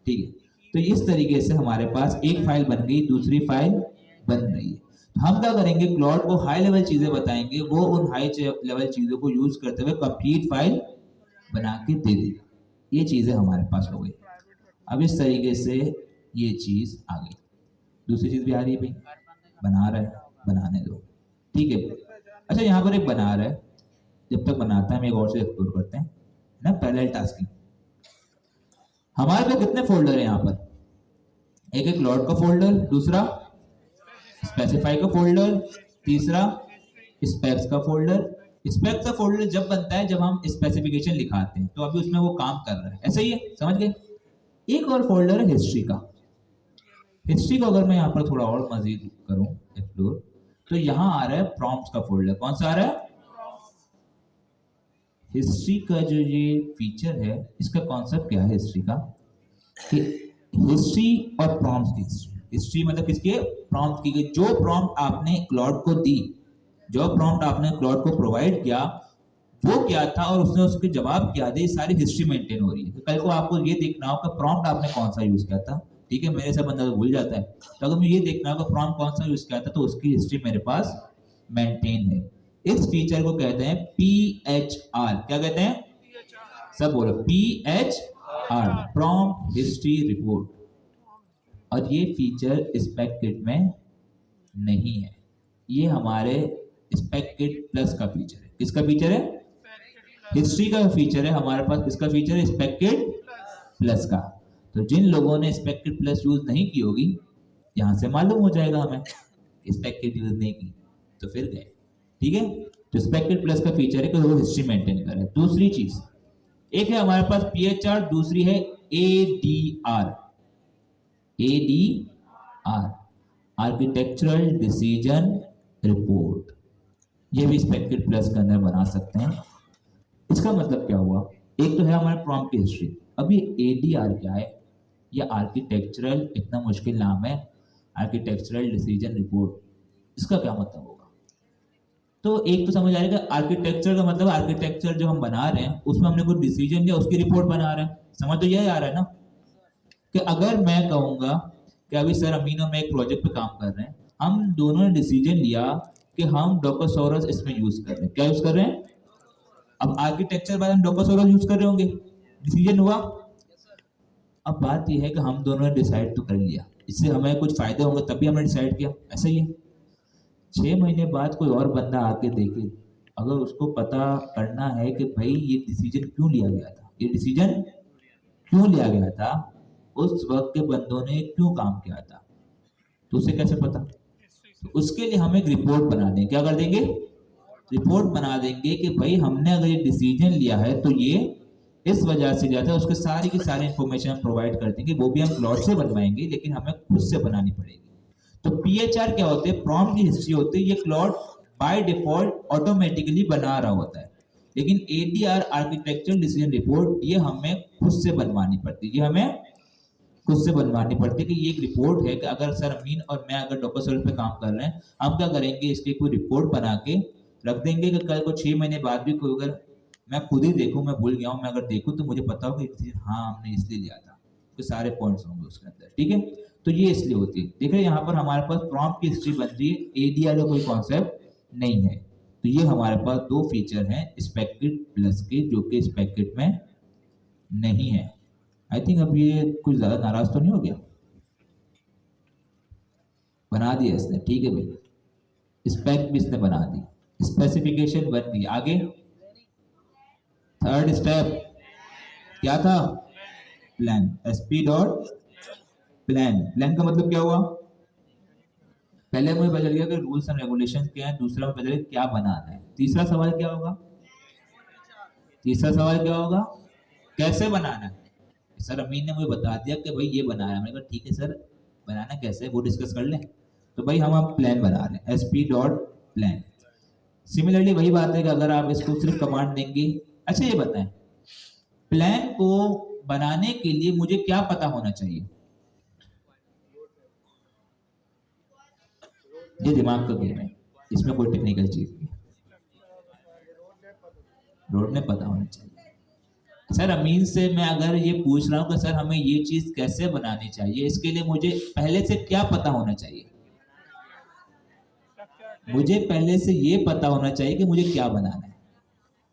ठीक है। तो इस तरीके से हमारे पास एक फाइल बन गई, दूसरी फाइल बन रही है। तो हम क्या करेंगे, क्लॉड को हाई लेवल चीजें बताएंगे, वो उन हाई लेवल चीजों को यूज करते हुए कंप्लीट फाइल बना के दे देगा। ये चीजें हमारे पास हो गई। अब इस तरीके से ये चीज आ गई। दूसरी चीज भी आ रही है भाई, बना रहा है, बनाने दो, ठीक है। अच्छा यहाँ पर एक बना रहा है, जब तक बनाता है हम एक और से एक्सप्लोर करते हैं ना, पैरेलल टास्किंग। हमारे पे कितने फोल्डर है यहाँ पर, एक एक क्लॉड का फोल्डर, दूसरा स्पेसिफाई का फोल्डर, तीसरा स्पेक्स का फोल्डर। स्पेक्स का फोल्डर जब बनता है जब हम स्पेसिफिकेशन लिखाते हैं, तो अभी उसमें वो काम कर रहा है, ऐसा ही है, समझ गए। एक और फोल्डर है हिस्ट्री का। हिस्ट्री को अगर मैं यहाँ पर थोड़ा और मजीद करूं एक्सप्लोर, तो यहाँ आ रहा है प्रॉम्प्ट्स का फोल्डर। कौन सा आ रहा है, हिस्ट्री का जो ये फीचर है, इसका कॉन्सेप्ट क्या है हिस्ट्री का, कि हिस्ट्री और प्रॉम्प्ट्स की हिस्ट्री। हिस्ट्री मतलब किसकी, प्रॉम्प्ट की, जो प्रॉम्प्ट आपने क्लॉड को दी, जो प्रॉम्प्ट आपने क्लॉड को प्रोवाइड किया वो क्या था और उसने उसके जवाब क्या दिए, सारी हिस्ट्री मेंटेन हो रही है। तो कल को आपको ये देखना होगा प्रॉम्प्ट आपने कौन सा यूज किया था, ठीक है, मेरे से बंदा तो भूल जाता है, तो अगर मुझे ये देखना होगा प्रॉम्प्ट कौन सा यूज किया था, तो उसकी हिस्ट्री मेरे पास मेंटेन है। इस फीचर को कहते हैं PHR। क्या कहते हैं, सब बोलो, PHR, प्रॉम्प्ट हिस्ट्री रिपोर्ट। और ये फीचर स्पेक किट में नहीं है, ये हमारे स्पेक किट प्लस का फीचर है। किसका फीचर है, हिस्ट्री का फीचर है हमारे पास। किसका फीचर है, स्पेक किट प्लस का। तो जिन लोगों ने स्पेक किट प्लस यूज नहीं की होगी, यहां से मालूम हो जाएगा हमें, स्पेक किट यूज नहीं की तो फिर गए, ठीक है। तो स्पेक किट प्लस का फीचर है कि वो हिस्ट्री मेंटेन करे। दूसरी चीज, एक है हमारे पास PHR, दूसरी है ADR। ADR, architectural decision report. ये भी स्पेक किट प्लस के अंदर बना सकते हैं। इसका मतलब क्या हुआ, एक तो है हमारे प्रॉम्प्ट की हिस्ट्री, अब ये ADR क्या है, ये आर्किटेक्चरल, इतना मुश्किल नाम है, आर्किटेक्चरल डिसीजन रिपोर्ट, इसका क्या मतलब होगा। तो एक तो समझ आएगा, आर्किटेक्चर का मतलब आर्किटेक्चर जो हम बना रहे हैं उसमें हमने कोई डिसीजन लिया, उसकी रिपोर्ट बना रहे हैं, समझ तो यही आ रहा है ना। कि अगर मैं कहूंगा कि अभी सर अमीनो में एक प्रोजेक्ट पे काम कर रहे हैं, हम दोनों ने डिसीजन लिया कि हम डोकोसोरस इसमें यूज कर रहे हैं, क्या यूज कर रहे हैं, अब आर्किटेक्चर बाद हम डोकोसोरस यूज कर रहे होंगे, डिसीजन हुआ। अब बात यह है कि हम दोनों ने डिसाइड तो कर लिया, इससे हमें कुछ फायदे होंगे तभी हमने डिसाइड किया, ऐसा ही है। 6 महीने बाद कोई और बंदा आके देखे, अगर उसको पता करना है कि भाई ये डिसीजन क्यों लिया गया था, ये डिसीजन क्यों लिया गया था, उस वक्त के बंदों ने क्यों काम किया था, तो उसे कैसे पता? तो उसके लिए हम एक रिपोर्ट बना देंगे। क्या कर देंगे? रिपोर्ट बना देंगे कि भाई हमने अगर ये डिसीजन लिया है तो ये इस वजह से लिया था। उसके सारी की सारी इंफॉर्मेशन हम प्रोवाइड कर देंगे। वो भी हम क्लाउड से बनवाएंगे, लेकिन हमें खुद से बनानी पड़ेगी। तो पीएचआर क्या होते हैं? प्रॉम्प्ट की हिस्ट्री होती है। ये क्लाउड बाय डिफॉल्ट ऑटोमेटिकली बना रहा होता है, लेकिन एडीआर आर्किटेक्चर डिसीजन रिपोर्ट ये हमें खुद से बनवानी पड़ती है। ये हमें खुद से बनवानी पड़ती है कि ये एक रिपोर्ट है कि अगर सर अमीन और मैं अगर डॉक्यूमेंट पे काम कर रहे हैं, हम क्या करेंगे, इसकी कोई रिपोर्ट बना के रख देंगे कि कल को 6 महीने बाद भी कोई अगर मैं खुद ही देखूं, मैं भूल गया हूं, मैं अगर देखूं तो मुझे पता हो कि हाँ हमने इसलिए लिया था, तो सारे पॉइंट्स होंगे उसके अंदर। ठीक है, तो ये इसलिए होती है। देख रहे हैं यहाँ पर हमारे पास प्रॉम्प्ट की हिस्ट्री बन रही है, एडीआर का कोई कॉन्सेप्ट नहीं है। तो ये हमारे पास दो फीचर हैं स्पेककिट प्लस के, जो कि स्पेककिट में नहीं है। आई थिंक अब ये कुछ ज्यादा नाराज तो नहीं हो गया? बना दिया इसने, ठीक है भाई, स्पेक भी इसने बना दी, स्पेसिफिकेशन बन गई। आगे थर्ड स्टेप क्या था? Plan. SP dot plan. Plan का मतलब क्या हुआ? पहले मुझे पता चल गया कि रूल्स एंड रेगुलेशन क्या है, दूसरा मुझे पता चल क्या बनाना है, तीसरा सवाल क्या होगा? तीसरा सवाल क्या होगा? कैसे बनाना है। सर अमीन ने मुझे बता दिया कि भाई ये बनाना है, मैंने कहा ठीक है सर, बनाना कैसे है वो डिस्कस कर लें। तो भाई हम अब प्लान बना रहे हैं, एसपी डॉट प्लान। सिमिलरली वही बात है कि अगर आप इसको सिर्फ कमांड देंगे। अच्छा ये बताएं, प्लान को बनाने के लिए मुझे क्या पता होना चाहिए? ये दिमाग का गेम है, इसमें कोई टेक्निकल चीज नहीं। रोड में पता होना चाहिए। सर अमीन से मैं अगर ये पूछ रहा हूँ कि सर हमें ये चीज कैसे बनानी चाहिए, इसके लिए मुझे पहले से क्या पता होना चाहिए? मुझे पहले से ये पता होना चाहिए कि मुझे क्या बनाना है।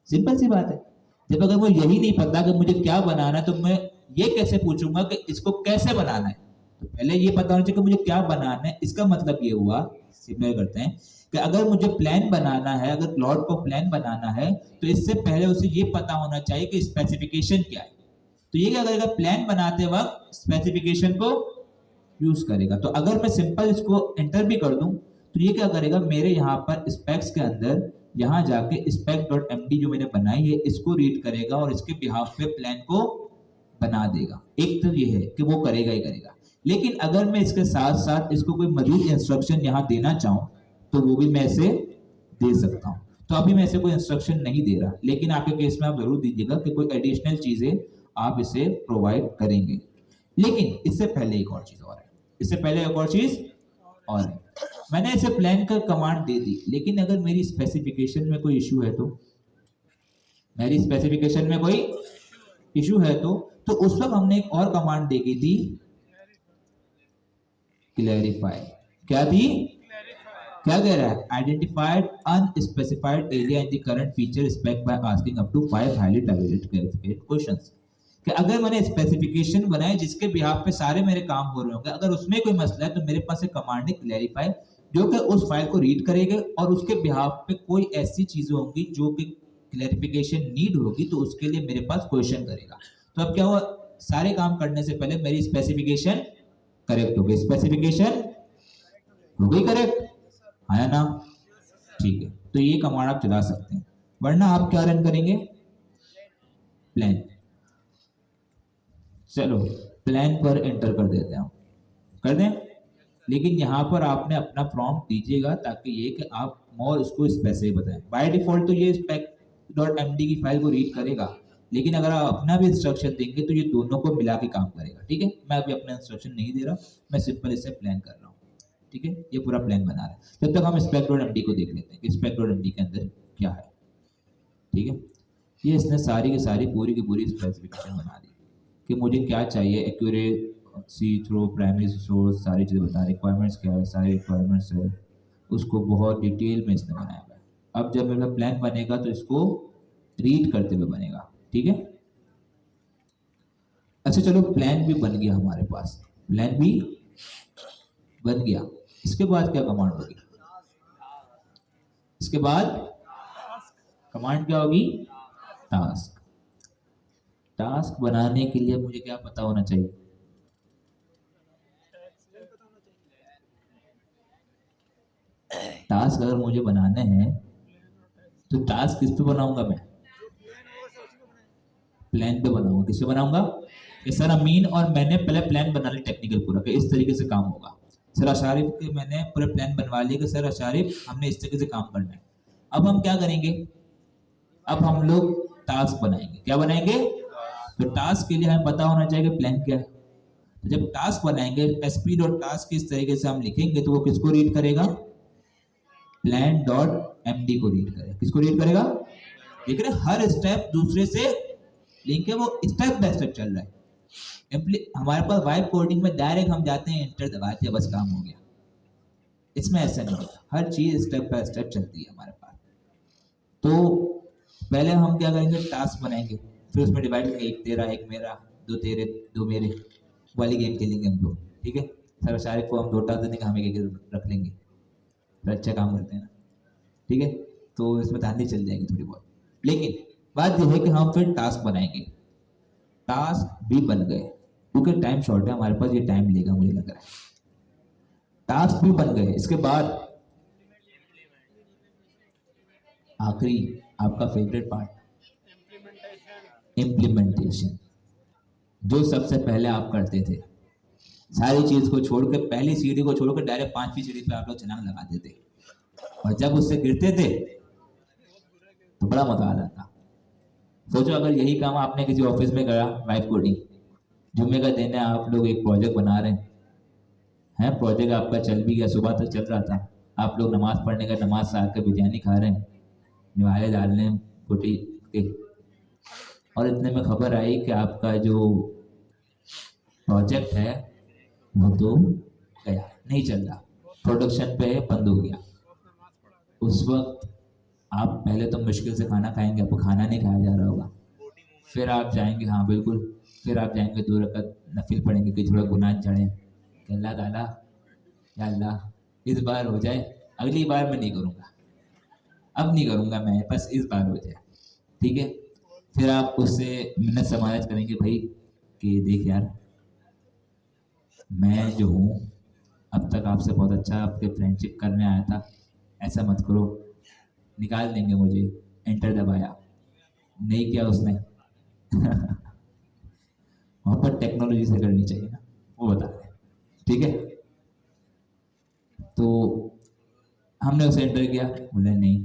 सिंपल सी बात है। जब अगर मुझे यही नहीं पता कि मुझे क्या बनाना है, तो मैं ये कैसे पूछूंगा कि इसको कैसे बनाना है? तो पहले ये पता होना चाहिए कि मुझे क्या बनाना है। इसका मतलब ये हुआ, सिंपल करते हैं कि अगर मुझे प्लान बनाना है, अगर प्लॉट को प्लान बनाना है, तो इससे पहले उसे ये पता होना चाहिए कि स्पेसिफिकेशन क्या है। तो ये क्या करेगा, प्लान बनाते वक्त स्पेसिफिकेशन को यूज करेगा। तो अगर मैं सिंपल इसको एंटर भी कर दूं, तो ये क्या करेगा, मेरे यहाँ पर स्पेक्स के अंदर यहाँ जाके spec.md जो मैंने बनाई है इसको रीड करेगा और इसके बिहाफ पे प्लान को बना देगा। एक तो ये है कि वो करेगा ही करेगा, लेकिन अगर मैं इसके साथ साथ इसको कोई मजीद इंस्ट्रक्शन यहाँ देना चाहूँ तो वो भी मैं इसे दे सकता हूँ। तो अभी मैं इसे कोई इंस्ट्रक्शन नहीं दे रहा, लेकिन आपके केस में आप जरूर दीजिएगा कि कोई एडिशनल चीजें आप इसे प्रोवाइड करेंगे। लेकिन इससे पहले एक और चीज और है, इससे पहले एक और चीज और है। मैंने इसे प्लान का कमांड दे दी, लेकिन अगर मेरी स्पेसिफिकेशन में कोई इशू है तो, मेरी स्पेसिफिकेशन में कोई इशू है तो उस वक्त हमने एक और कमांड देखी थी, क्लैरिफाई। क्या थी? क्या कह रहा है, identified unspecified area in the current feature spec by asking up to 5 highly targeted clarification questions. कि अगर मैंने स्पेसिफिकेशन बनाए जिसके बिहाफ पे सारे मेरे काम हो रहे होंगे, अगर उसमें कोई मसला है तो मेरे पास एक कमांड है क्लैरिफाई, जो कि उस फाइल को रीड करेगा और उसके बिहाफ पे कोई ऐसी चीजें होंगी जो कि क्लैरिफिकेशन नीड होगी, तो उसके लिए मेरे पास क्वेश्चन करेगा। तो अब क्या हुआ, सारे काम करने से पहले मेरी स्पेसिफिकेशन करेक्ट हो गई। स्पेसिफिकेशन हो गई करेक्ट, आया ना? ठीक है, तो ये कमांड आप चला सकते हैं। वरना आप क्या रन करेंगे, प्लान। चलो प्लान पर एंटर कर देते हैं, कर दें। लेकिन यहाँ पर आपने अपना प्रॉम्प्ट दीजिएगा ताकि ये कि आप मोर उसको स्पेसिफिक बताएं। बाय डिफॉल्ट तो ये spec.md की फाइल को रीड करेगा, लेकिन अगर आप अपना भी इंस्ट्रक्शन देंगे तो ये दोनों को मिला के काम करेगा। ठीक है, मैं अभी अपना इंस्ट्रक्शन नहीं दे रहा, मैं सिंपल इसे प्लान कर रहा हूँ। ठीक है, ये पूरा प्लान बना रहा है। जब तक हम spec.md को देख लेते हैं कि spec.md के अंदर क्या है। ठीक है, ये इसने सारी की सारी पूरी की पूरी स्पेसिफिकेशन बना दी कि मुझे क्या चाहिए, एक्यूरेट सी थ्रो प्राइमरी सोर्स, सारी चीज़ें बता, रिक्वायरमेंट्स क्या है, सारी रिक्वायरमेंट्स है, उसको बहुत डिटेल में इसने बनाया हुआ है। अब जब मेरा प्लान बनेगा तो इसको रीड करते हुए बनेगा। ठीक है, अच्छा चलो प्लान भी बन गया हमारे पास, प्लान भी बन गया। इसके बाद क्या कमांड होगी, इसके बाद कमांड क्या होगी, टास्क। टास्क बनाने के लिए मुझे क्या पता होना चाहिए, टास्क अगर मुझे बनाने हैं तो टास्क किस पे बनाऊंगा मैं? प्लान पे बनाऊंगा। किस पे बनाऊंगा? कि सर अमीन और मैंने पहले प्लान बना लिया टेक्निकल पूरा कि इस तरीके से काम होगा। सर अशारिफ के मैंने पूरा प्लान बनवा लिया कि सर अशारिफ हमने इस तरीके से काम करना है। अब हम क्या करेंगे? अब हम लोग टास्क बनाएंगे। क्या बनाएंगे? तो टास्क के लिए हमें पता होना चाहिए कि प्लान क्या है। तो जब टास्क बनाएंगे एसपी डॉट टास्क इस तरीके से हम लिखेंगे तो वो किसको रीड करेगा? प्लान डॉट एमडी को रीड करेगा। किसको रीड करेगा? देख रहे हर स्टेप दूसरे से लिंक है, वो स्टेप बाय स्टेप चल रहा है। हमारे पास वाइब कोडिंग में डायरेक्ट हम जाते हैं एंटर दबाते हैं बस काम हो गया। इसमें ऐसा नहीं होता, हर चीज स्टेप बाय स्टेप चलती है हमारे पास। तो पहले हम क्या करेंगे? टास्क बनाएंगे, फिर उसमें डिवाइड करेंगे, एक तेरा एक मेरा, दो तेरे दो मेरे वाली गेम खेलेंगे हम लोग। ठीक है सर सारे को हम 2 टास्क देने का हम एक रख लेंगे, फिर अच्छा काम करते हैं ना। ठीक है तो इसमें धांधली चल जाएगी थोड़ी बहुत। लेकिन बात यह है कि हम फिर टास्क बनाएंगे। टास्क भी बन गए क्योंकि टाइम शॉर्ट है हमारे पास, ये टाइम लेगा मुझे लग रहा है। टास्क भी बन गए, इसके बाद आखिरी आपका फेवरेट पार्ट, इम्प्लीमेंटेशन। जो सबसे पहले आप करते थे, सारी चीज को छोड़ के पहली सीढ़ी को छोड़ के डायरेक्ट 5वीं सीढ़ी पे आप लोग छलांग लगा देते, और जब उससे गिरते थे तो बड़ा मजा आता था। सोचो अगर यही काम आपने किसी ऑफिस में करा, वाइब कोडिंग, जुम्मे का दिन है, आप लोग एक प्रोजेक्ट बना रहे हैं, प्रोजेक्ट आपका चल भी गया, सुबह तक चल रहा था, आप लोग नमाज पढ़ने का, नमाज से आकर बिरयानी खा रहे हैं, निवाले डाल रहे हैं कुटी के, और इतने में खबर आई कि आपका जो प्रोजेक्ट है वो तो गया, नहीं चल रहा, प्रोडक्शन पे बंद हो गया। उस वक्त आप पहले तो मुश्किल से खाना खाएंगे, आपको खाना नहीं खाया जा रहा होगा, फिर आप जाएंगे, हाँ बिल्कुल, फिर आप जाएंगे 2 रकात नफिल पढ़ेंगे कि थोड़ा गुनाह चढ़े कि अल्लाह ताला या अल्लाह इस बार हो जाए, अगली बार मैं नहीं करूँगा, अब नहीं करूँगा मैं, बस इस बार हो जाए। ठीक है फिर आप उससे मिन्नत समाज करेंगे भाई कि देख यार मैं जो हूँ अब तक आपसे बहुत अच्छा आपके फ्रेंडशिप करने आया था, ऐसा मत करो, निकाल देंगे मुझे। एंटर दबाया, नहीं किया उसने मोहब्बत टेक्नोलॉजी से करनी चाहिए ना, वो बता रहे। ठीक है तो हमने उसे एंटर किया, बोले नहीं।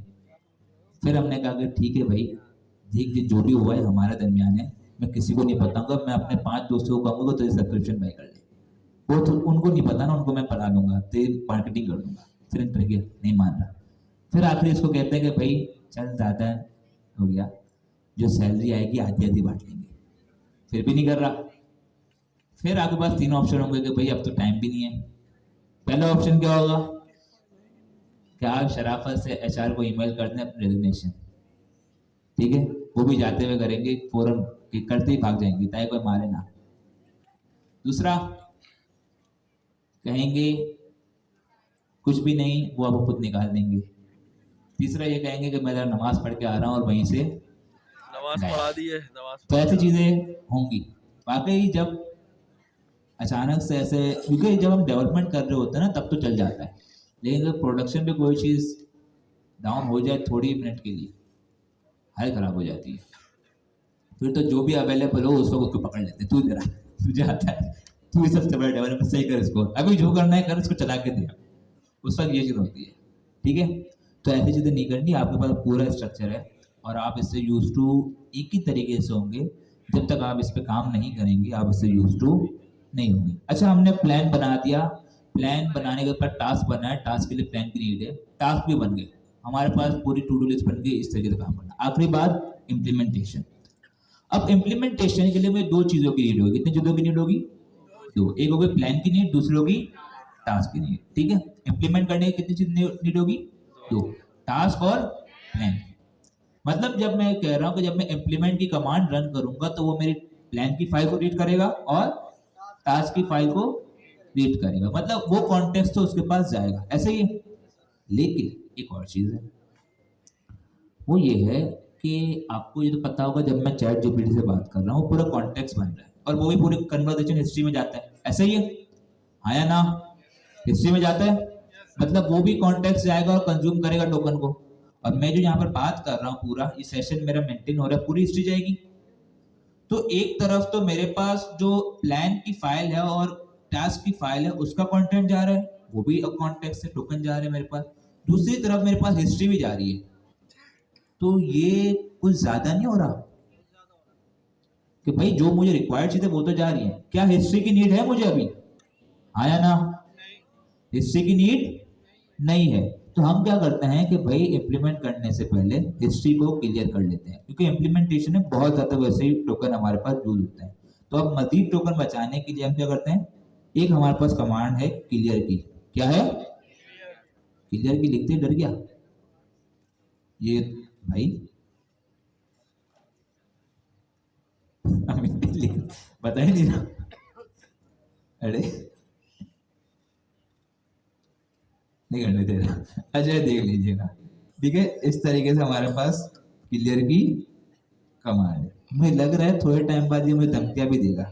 फिर हमने कहा कि ठीक है भाई, देख जो भी हुआ है हमारे दरमियान है, मैं किसी को नहीं बताऊंगा, मैं अपने 5 दोस्तों को कहूँगा तो सब्सक्रिप्शन बाय कर ले, वो तो उनको नहीं पता ना, उनको मैं पढ़ा लूंगा, तेरी मार्केटिंग कर दूंगा। फिर एंटर किया, नहीं मान रहा। फिर आखिर इसको कहते हैं कि भाई चल ज़्यादा हो गया, जो सैलरी आएगी आधी आधी बांट लेंगे, फिर भी नहीं कर रहा। फिर आपके पास 3 ऑप्शन होंगे कि भाई अब तो टाइम भी नहीं है। पहला ऑप्शन क्या होगा कि आप शराफत से एचआर को ईमेल कर दें अपनी रेजिग्नेशन, ठीक है, वो भी जाते हुए करेंगे, फौरन करते ही भाग जाएंगे ताकि कोई मारे ना। दूसरा कहेंगे कुछ भी नहीं, वो आपको खुद निकाल देंगे। तीसरा ये कहेंगे कि मैं नमाज पढ़ के आ रहा हूँ और वहीं से नमाज पढ़ा दी है, नमाज तो ऐसी चीजें होंगी। वाकई जब अचानक से ऐसे, क्योंकि जब हम डेवलपमेंट कर रहे होते हैं ना तब तो चल जाता है, लेकिन जब प्रोडक्शन पे कोई चीज डाउन हो जाए थोड़ी मिनट के लिए, हालत खराब हो जाती है। फिर तो जो भी अवेलेबल हो उसको पकड़ लेते, तू जरा तुझे आता है, तू इस सबसे बड़ा डेवलपर सही कर इसको, अभी जो करना है कर, इसको चला के दिया, उस वक्त ये चीज़ होती है। ठीक है तो ऐसी चीज़ें नहीं करनी, आपके पास पूरा स्ट्रक्चर है और आप इससे यूज टू एक ही तरीके से होंगे। जब तक आप इस पर काम नहीं करेंगे आप इससे यूज टू नहीं होंगे। अच्छा हमने प्लान बना दिया, प्लान बनाने के बाद टास्क बनाया, टास्क के लिए प्लान की नीड है, टास्क भी बन गए, हमारे पास पूरी टू डू लिस्ट बन गई, इस तरीके से काम करना। आखिरी बात इम्प्लीमेंटेशन। अब इम्प्लीमेंटेशन के लिए मुझे 2 चीज़ों की नीड होगी। कितनी चीज़ों की नीड होगी? 2। एक होगी प्लान की नीड, दूसरी होगी टास्क की नीड। ठीक है इम्प्लीमेंट करने की कितनी चीज नीड होगी? 2, टास्क और प्लान। मतलब जब मैं कह रहा हूं कि जब मैं इम्प्लीमेंट की कमांड रन करूंगा तो वो मेरी प्लान की फाइल को रीड करेगा और टास्क की फाइल को रीड करेगा, मतलब वो कॉन्टेक्स्ट तो उसके पास जाएगा, ऐसे ही। लेकिन एक और चीज है, वो ये है कि आपको ये तो पता होगा जब मैं चैट जीपीटी से बात कर रहा हूँ पूरा कॉन्टेक्स्ट बन रहा है और वो भी पूरी कन्वर्सेशन हिस्ट्री में जाता है, ऐसे ही है, हाँ या ना? हिस्ट्री में जाता है, मतलब वो भी कॉन्टेक्स्ट जाएगा और कंज्यूम करेगा टोकन को। और मैं जो यहाँ पर बात कर रहा हूँ पूरा ये सेशन मेरा मेंटेन हो रहा है, पूरी हिस्ट्री जाएगी। तो एक तरफ तो मेरे पास जो प्लान की फाइल है और टास्क की फाइल है उसका कंटेंट जा रहा है, वो भी कॉन्टेक्स्ट से टोकन जा रहे हैं मेरे पास। दूसरी तरफ मेरे पास हिस्ट्री भी जा रही है। तो ये कुछ ज्यादा नहीं हो रहा कि भाई जो मुझे रिक्वायर्ड चीजें वो तो जा रही है। क्या हिस्ट्री की नीड है मुझे अभी? आया ना? हिस्ट्री की नीड नहीं है। तो हम क्या करते हैं कि भाई इंप्लीमेंट करने से पहले हिस्ट्री को क्लियर कर लेते हैं, क्योंकि इंप्लीमेंटेशन में बहुत ज्यादा वैसे ही टोकन हमारे पास यूज होते हैं। तो अब मजीद टोकन बचाने के लिए हम क्या करते हैं, एक हमारे पास कमांड है क्लियर की। क्या है? क्लियर की लिखते डर गया ये भाई। बता ही नहीं रहा। अरे नहीं करने दे रहा। अच्छा देख लीजिएगा, ठीक है। इस तरीके से हमारे पास क्लियर की कमांड है। मुझे लग रहा है थोड़े टाइम बाद ये मुझे धमकियां भी देगा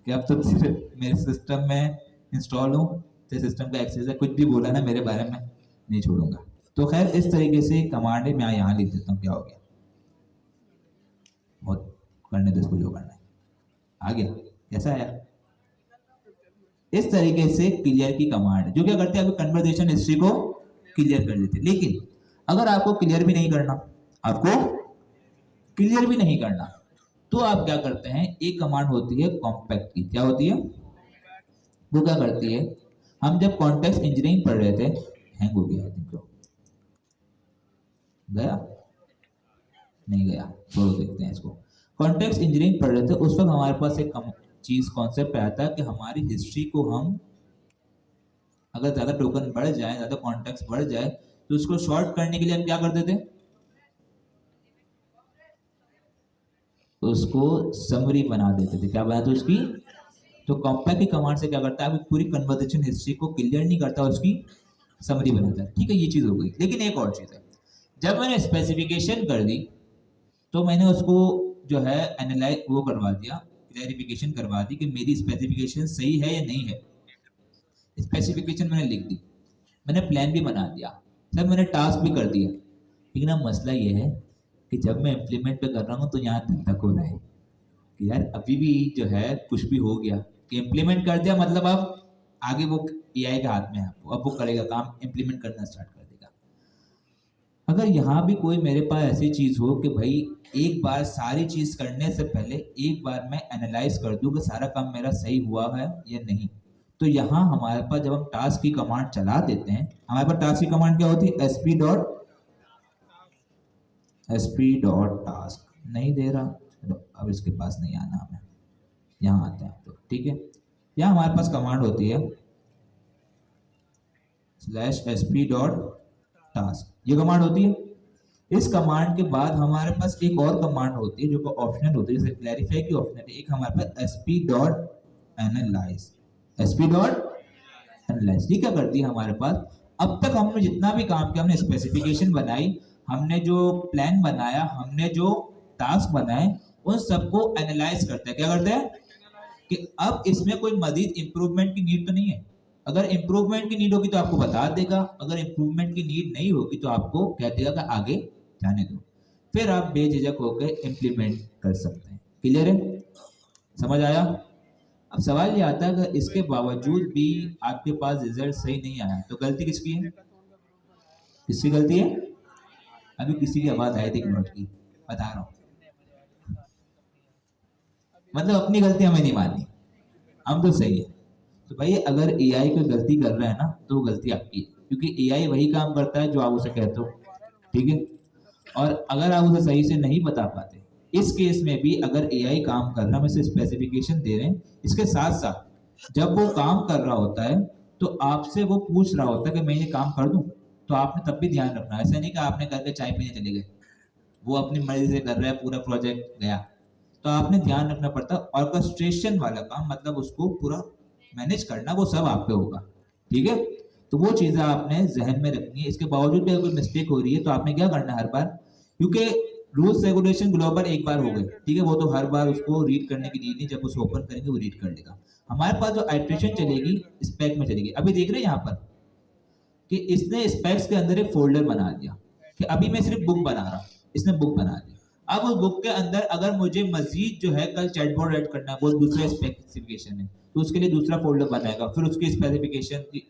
कि अब तो मेरे सिस्टम में इंस्टॉल हूँ तो सिस्टम का एक्सेस है, कुछ भी बोला ना मेरे बारे में नहीं छोड़ूंगा। तो खैर इस तरीके से कमांड है, मैं यहाँ लिख देता हूँ। क्या हो गया? बहुत करने दो इसको, जो करना है। आ गया? कैसा आया? इस तरीके से क्लियर की कमांड है जो क्या करते हैं, आपकी कन्वर्सेशन हिस्ट्री को क्लियर कर देते हैं। लेकिन अगर आपको क्लियर भी नहीं करना, आपको क्लियर भी नहीं करना, तो आप क्या करते हैं, एक कमांड होती है कॉम्पैक्ट की। क्या होती है? वो क्या करती है, हम जब कॉन्टेक्स्ट इंजीनियरिंग पढ़ रहे थे, हैंग हो गया है, गया नहीं गया, छोड़ो देखते हैं इसको। कॉन्टेक्स्ट इंजीनियरिंग पढ़ रहे थे उस वक्त हमारे पास एक चीज कॉन्सेप्ट आया था कि हमारी हिस्ट्री को हम अगर ज्यादा टोकन बढ़ जाए, ज्यादा कॉन्टेक्स्ट बढ़ जाए, तो उसको शॉर्ट करने के लिए हम क्या करते थे, उसको समरी बना देते थे। क्या बनाते उसकी? तो कॉम्पैक्ट की कमांड से क्या करता है, आपकी पूरी कन्वर्सेशन हिस्ट्री को क्लियर नहीं करता, उसकी समरी बनाता है। ठीक है, ये चीज हो गई। लेकिन एक और चीज है, जब मैंने स्पेसिफिकेशन कर दी तो मैंने उसको जो है एनालाइज वो करवा दिया, क्लैरिफिकेशन करवा दी कि मेरी स्पेसिफिकेशन सही है या नहीं है। स्पेसिफिकेशन मैंने लिख दी, मैंने प्लान भी बना दिया, सब मैंने टास्क भी कर दिया। लेकिन अब मसला ये है कि जब मैं इम्प्लीमेंट पे कर रहा हूँ तो यहाँ तक हो रहा है कि यार अभी भी जो है कुछ भी हो गया कि इम्प्लीमेंट कर दिया, मतलब अब आगे वो एआई के हाथ में है, अब वो करेगा काम, इम्प्लीमेंट करना स्टार्ट कर देगा। अगर यहाँ भी कोई मेरे पास ऐसी चीज हो कि भाई एक बार सारी चीज करने से पहले एक बार मैं एनालाइज कर दूं कि सारा काम मेरा सही हुआ है या नहीं, तो यहाँ हमारे पास जब हम टास्क की कमांड चला देते हैं, हमारे पास टास्क की कमांड क्या होती है, sp डॉट टास्क। नहीं दे रहा, चलो अब इसके पास नहीं आना, हमें यहाँ आते हैं। तो ठीक है, यहाँ हमारे पास कमांड होती है /sp डॉट टास्क, ये कमांड होती है। इस कमांड के बाद हमारे पास एक और कमांड होती है जो कि ऑप्शनल होती है, जैसे क्लैरिफाई की ऑप्शनल है। एक हमारे पास sp dot analyse, sp dot analyse. ये क्या करती है हमारे पास, अब तक हमने जितना भी काम किया, हमने स्पेसिफिकेशन बनाई, हमने जो प्लान बनाया, हमने जो टास्क बनाए, उन सबको एनालाइज करते हैं। क्या करते हैं कि अब इसमें कोई मजीद इंप्रूवमेंट की नीड तो नहीं है। अगर इंप्रूवमेंट की नीड होगी तो आपको बता देगा, अगर इंप्रूवमेंट की नीड नहीं होगी तो आपको कह देगा कि आगे जाने दो, फिर आप बेझिझक होकर इंप्लीमेंट कर सकते हैं। क्लियर है? समझ आया? अब सवाल ये आता है कि इसके बावजूद भी आपके पास रिजल्ट सही नहीं आया तो गलती किसकी है? किसकी गलती है? अभी किसी की आवाज आई थी नोट की, बता रहा हूँ। मतलब अपनी गलती हमें नहीं माननी, हम तो सही है। तो भाई अगर एआई कोई गलती कर रहा है ना तो वो गलती आपकी है, क्योंकि एआई वही काम करता है जो आप उसे कहते हो। ठीक है, और अगर आप उसे सही से नहीं बता पाते, इस केस में भी अगर एआई काम कर रहा है, हम इसे स्पेसिफिकेशन दे रहे हैं, इसके साथ साथ जब वो काम कर रहा होता है तो आपसे वो पूछ रहा होता है कि मैं ये काम कर दूं, तो आपने तब भी ध्यान रखना है। ऐसा नहीं कि आपने करके चाय पीने चले गए, वो अपनी मर्जी से कर रहा है, पूरा प्रोजेक्ट गया, तो आपने ध्यान रखना पड़ता है। ऑर्केस्ट्रेशन वाला काम, मतलब उसको पूरा मैनेज करना, वो सब आप पे होगा। ठीक है, तो वो चीजें आपने जहन में रखनी है। इसके बावजूद भी अगर कोई मिस्टेक हो रही है तो आपने क्या करना है हर बार, क्योंकि रूल्स रेगुलेशन ग्लोबल एक बार हो गए, ठीक है, वो तो हर बार उसको रीड करने की नीड नहीं, जब उसे ओपन करेंगे वो रीड कर लेगा। हमारे पास जो आइट्रेशन चलेगी स्पेक में चलेगी। अभी देख रहे हैं यहाँ पर, कि इसने स्पेक्स के अंदर एक फोल्डर बना दिया कि अभी मैं सिर्फ बुक बना रहा हूँ, इसने बुक बना दिया। अब उस बुक के अंदर अगर मुझे मजीद जो है कल चैटबॉट ऐड करना है, वो दूसरा स्पेसिफिकेशन है, तो उसके लिए दूसरा फोल्डर बनाएगा, फिर उसकी स्पेसिफिकेशन की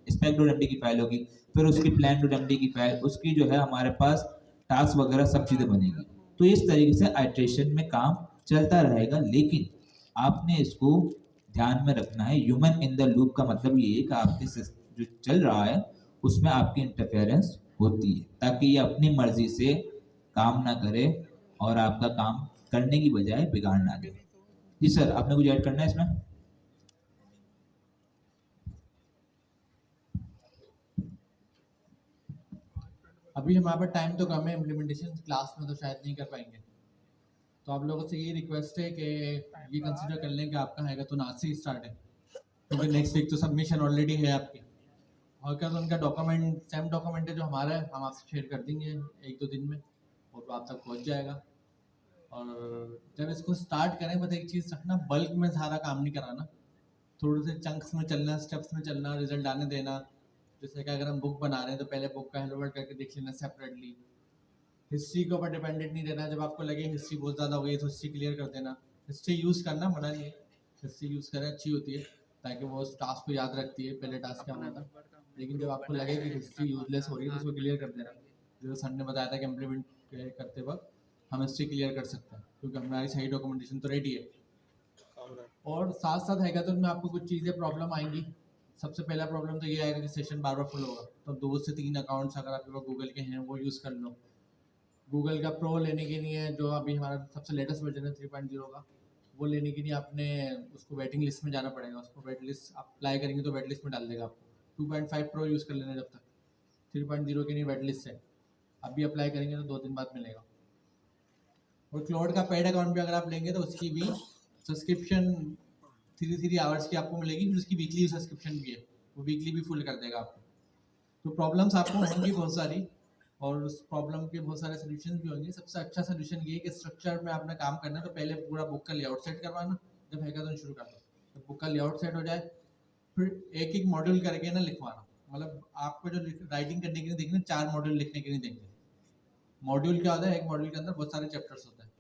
spec.md की फाइल होगी, फिर उसकी plan.md की फाइल, उसकी जो है हमारे पास टास्क वगैरह सब चीजें बनेगी। तो इस तरीके से आइट्रेशन में काम चलता रहेगा, लेकिन आपने इसको ध्यान में रखना है। ह्यूमन इन द लूप का मतलब ये है कि आपके जो चल रहा है उसमें आपकी इंटरफेरेंस होती है, ताकि ये अपनी मर्जी से काम ना करे और आपका काम करने की बजाय बिगाड़ ना दे। जी सर, आपने कुछ ऐड करना है इसमें? अभी हमारे पास टाइम तो कम है, इम्प्लीमेंटेशन क्लास में तो शायद नहीं कर पाएंगे, तो आप लोगों से ये रिक्वेस्ट है कि ये कंसिडर कर लें कि आपका हैकाथन आज से ही स्टार्ट है, क्योंकि नेक्स्ट वीक तो सबमिशन ऑलरेडी है आपकी। हैकाथन का डॉक्यूमेंट सेम डॉक्यूमेंट है जो हमारा है, हम आपसे शेयर कर देंगे 1-2 दिन में और वो आप तक पहुंच जाएगा। और जब इसको स्टार्ट करें, बस एक चीज़ रखना, बल्क में सारा काम नहीं कराना, थोड़े से चंक्स में चलना, स्टेप्स में चलना, रिजल्ट आने देना। जैसे कि अगर हम बुक बना रहे हैं तो पहले बुक का हेलो वर्ल्ड करके देख लेना सेपरेटली। हिस्ट्री के ऊपर डिपेंडेंट नहीं रहना, जब आपको लगे हिस्ट्री बहुत ज़्यादा हो गई तो हिस्ट्री क्लियर कर देना। हिस्ट्री यूज़ करना मना नहीं है, हिस्ट्री यूज़ करें, अच्छी होती है, ताकि वो उस टास्क को याद रखती है, पहले टास्क क्या होना था। लेकिन जब आपको लगे कि हिस्ट्री यूजलेस हो रही है तो उसको क्लियर कर देना। जैसे सर ने बताया था कि इम्प्लीमेंट करते वक्त हम हिस्ट्री क्लियर कर सकते हैं, क्योंकि हमारी सही डॉक्यूमेंटेशन तो रेडी है। और साथ साथ हैकाथन में आपको कुछ चीज़ें प्रॉब्लम आएंगी। सबसे पहला प्रॉब्लम तो ये आएगा कि सेशन बार बार फुल होगा, तो 2 से 3 अकाउंट्स अगर आपके पास गूगल के हैं वो यूज़ कर लो। गूगल का प्रो लेने के लिए, जो अभी हमारा सबसे लेटेस्ट वर्जन है 3.0 का, वो लेने के लिए आपने उसको वेटिंग लिस्ट में जाना पड़ेगा। उसको वेट लिस्ट आप अप्लाई करेंगे तो वेट लिस्ट में डाल देगा आपको। 2.5 प्रो यूज़ कर लेना जब तक, 3.0 के लिए वेट लिस्ट है, अभी अप्लाई करेंगे तो 2 दिन बाद मिलेगा। और क्लाउड का पेड अकाउंट भी अगर आप लेंगे तो उसकी भी सब्सक्रिप्शन 3 आवर्स की आपको मिलेगी, फिर उसकी वीकली सब्सक्रिप्शन भी है, वो वीकली भी फुल कर देगा आपको। तो प्रॉब्लम्स आपको होंगी बहुत सारी, और उस प्रॉब्लम के बहुत सारे सोल्यूशन भी होंगे। सबसे अच्छा सोल्यूशन ये है कि स्ट्रक्चर में आपने काम करना है तो पहले पूरा बुक का लेआउट सेट करवाना, जब हैकाथन शुरू कर दो तो बुक का लेआउट सेट हो जाए, फिर एक एक मॉड्यूल करके ना लिखवाना। मतलब आपको जो राइटिंग करने के लिए देंगे, 4 मॉड्यूल लिखने के लिए देंगे। मॉड्यूल क्या होता है, एक मॉड्यूल के अंदर बहुत सारे चैप्टर्स होते हैं,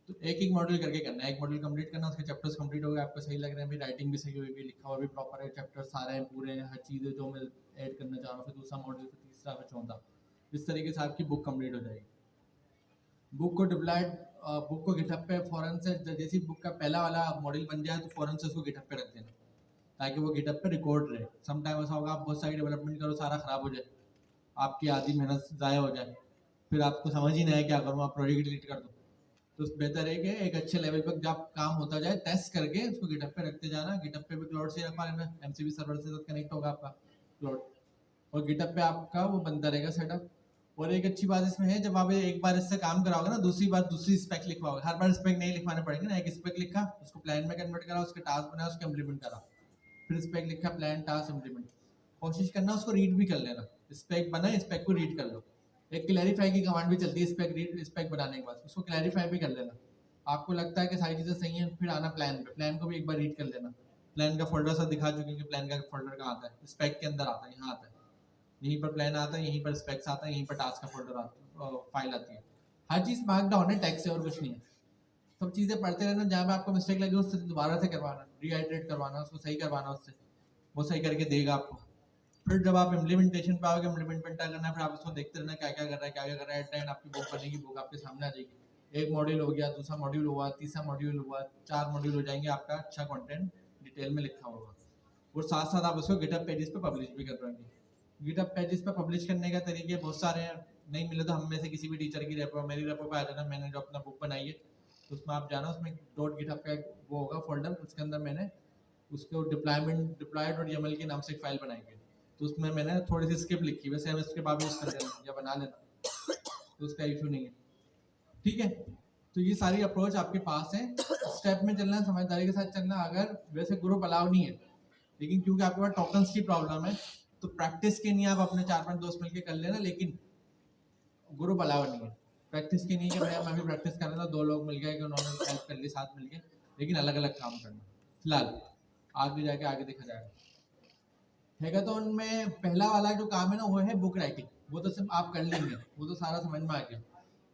तो एक एक मॉड्यूल करके करना है। एक मॉड्यूल कंप्लीट करना, उसके चैप्टर्स कंप्लीट हो गए, आपको सही लग रहा है, भी राइटिंग भी सही हुई, भी लिखा हुआ भी प्रॉपर है, चैप्टर सारे हैं पूरे हैं, हर चीज़ जो मैं ऐड करना चाह रहा हूँ, फिर दूसरा मॉड्यूल, फिर तीसरा, फिर चौथा, इस तरीके से आपकी बुक कंप्लीट हो जाएगी। बुक को डिप्लॉयड, बुक को गिटहब पे फ़ौरन से, जैसी बुक का पहला वाला मॉड्यूल बन जाए तो फ़ौरन से उसको गिटहब पे रख देना, ताकि वो गिटहब पे रिकॉर्ड रहे। सम टाइम ऐसा होगा आप बहुत सारी डेवलपमेंट करो, सारा ख़राब हो जाए, आपकी आधी मेहनत ज़ाया हो जाए, फिर आपको समझ ही नहीं आए क्या करूँ, आप प्रोजेक्ट डिलीट कर दो। तो बेहतर है कि एक अच्छे लेवल पर जब काम होता जाए टेस्ट करके उसको गिटहब पे रखते जाना। गिटहब पे भी क्लाउड से रखवा लेना, एमसीबी सर्वर से साथ कनेक्ट होगा आपका क्लाउड, और गिटहब पे आपका वो बनता रहेगा सेटअप। और एक अच्छी बात इसमें है, जब आप एक बार इससे काम कराओगे ना, दूसरी बार दूसरी स्पेक लिखवाओगे, हर बार स्पेक नहीं लिखवाने पड़ेंगे ना। एक स्पेक लिखा, उसको प्लान में कन्वर्ट करा, उसके टास्क बनाया, उसको इम्प्लीमेंट करा, फिर स्पेक लिखा, प्लान, टास्क, इम्प्लीमेंट। कोशिश करना उसको रीड भी कर लेना, स्पेक बना, स्पेक को रीड कर लो। एक क्लैरिफाई की कमांड भी चलती है स्पेक रीड, स्पेक बनाने के बाद उसको क्लैरिफाई भी कर लेना। आपको लगता है कि सारी चीज़ें सही हैं, फिर आना प्लान पे, प्लान को भी एक बार रीड कर लेना। प्लान का फोल्डर सा दिखा चुके कि प्लान का फोल्डर कहाँ आता है, स्पेक के अंदर आता है, यहाँ आता है, यहीं पर प्लान आता है, यहीं पर स्पेक्स आता है, यहीं पर टास्क का फोल्डर आता है, फाइल आती है। हर चीज़ मार्क डाउन है, टेक्स्ट है और कुछ नहीं है। सब चीज़ें पढ़ते रहना, जहाँ पे आपको मिस्टेक लगी उससे दोबारा से करवाना, रीहाइड्रेट करवाना, उसको सही करवाना उससे, वो सही करके देगा आपको। फिर जब आप इम्प्लीमेंटेशन पे आओगे, इम्प्लीमेंट करना है, फिर आप उसको देखते रहना क्या क्या कर रहा है, क्या क्या कर रहा है। एट द एंड आपकी बुक बनेगी, बुक आपके सामने आ जाएगी। एक मॉड्यूल हो गया, दूसरा मॉड्यूल हुआ, तीसरा मॉड्यूल हुआ, 4 मॉड्यूल हो जाएंगे, आपका अच्छा कंटेंट डिटेल में लिखा होगा। और साथ साथ आप उसको गिटहब पेजेस पे पब्लिश भी कर पाएंगे। गिटहब पेजेस पे पब्लिश करने का तरीके बहुत सारे हैं, नहीं मिले तो हम में से किसी भी टीचर की रेपो, मेरी रेपो पे आ जाना, मैंने जो अपना बुक बनाई है तो उसमें आप जाना, उसमें डॉट गिटहब का एक वो होगा फोल्डर, उसके अंदर मैंने उसको डिप्लॉयड.yaml के नाम से एक फाइल बनाई है, तो उसमें मैंने थोड़ी सी स्क्रिप्ट लिखी, वैसे हम स्क्रिप्ट आप यूज़ कर लेना या बना लेना, तो उसका इशू नहीं है। ठीक है, तो ये सारी अप्रोच आपके पास है। स्टेप में चलना, समझदारी के साथ चलना। अगर वैसे ग्रुप अलाउ नहीं है, लेकिन क्योंकि आपके पास टोकन्स की प्रॉब्लम है, तो प्रैक्टिस के लिए आप अपने 4-5 दोस्त मिलकर कर लेना, लेकिन ग्रुप अलाउ नहीं है। प्रैक्टिस की नहीं है कि भैया मैं भी प्रैक्टिस कर रहा था, 2 लोग मिल गए कि उन्होंने हेल्प कर ली साथ मिल के, लेकिन अलग अलग काम करना। फिलहाल आगे जाके आगे देखा जाएगा। हैकाथॉन में पहला वाला जो काम है ना वो है बुक राइटिंग, वो तो सिर्फ आप कर लेंगे, वो तो सारा समझ में आ गया।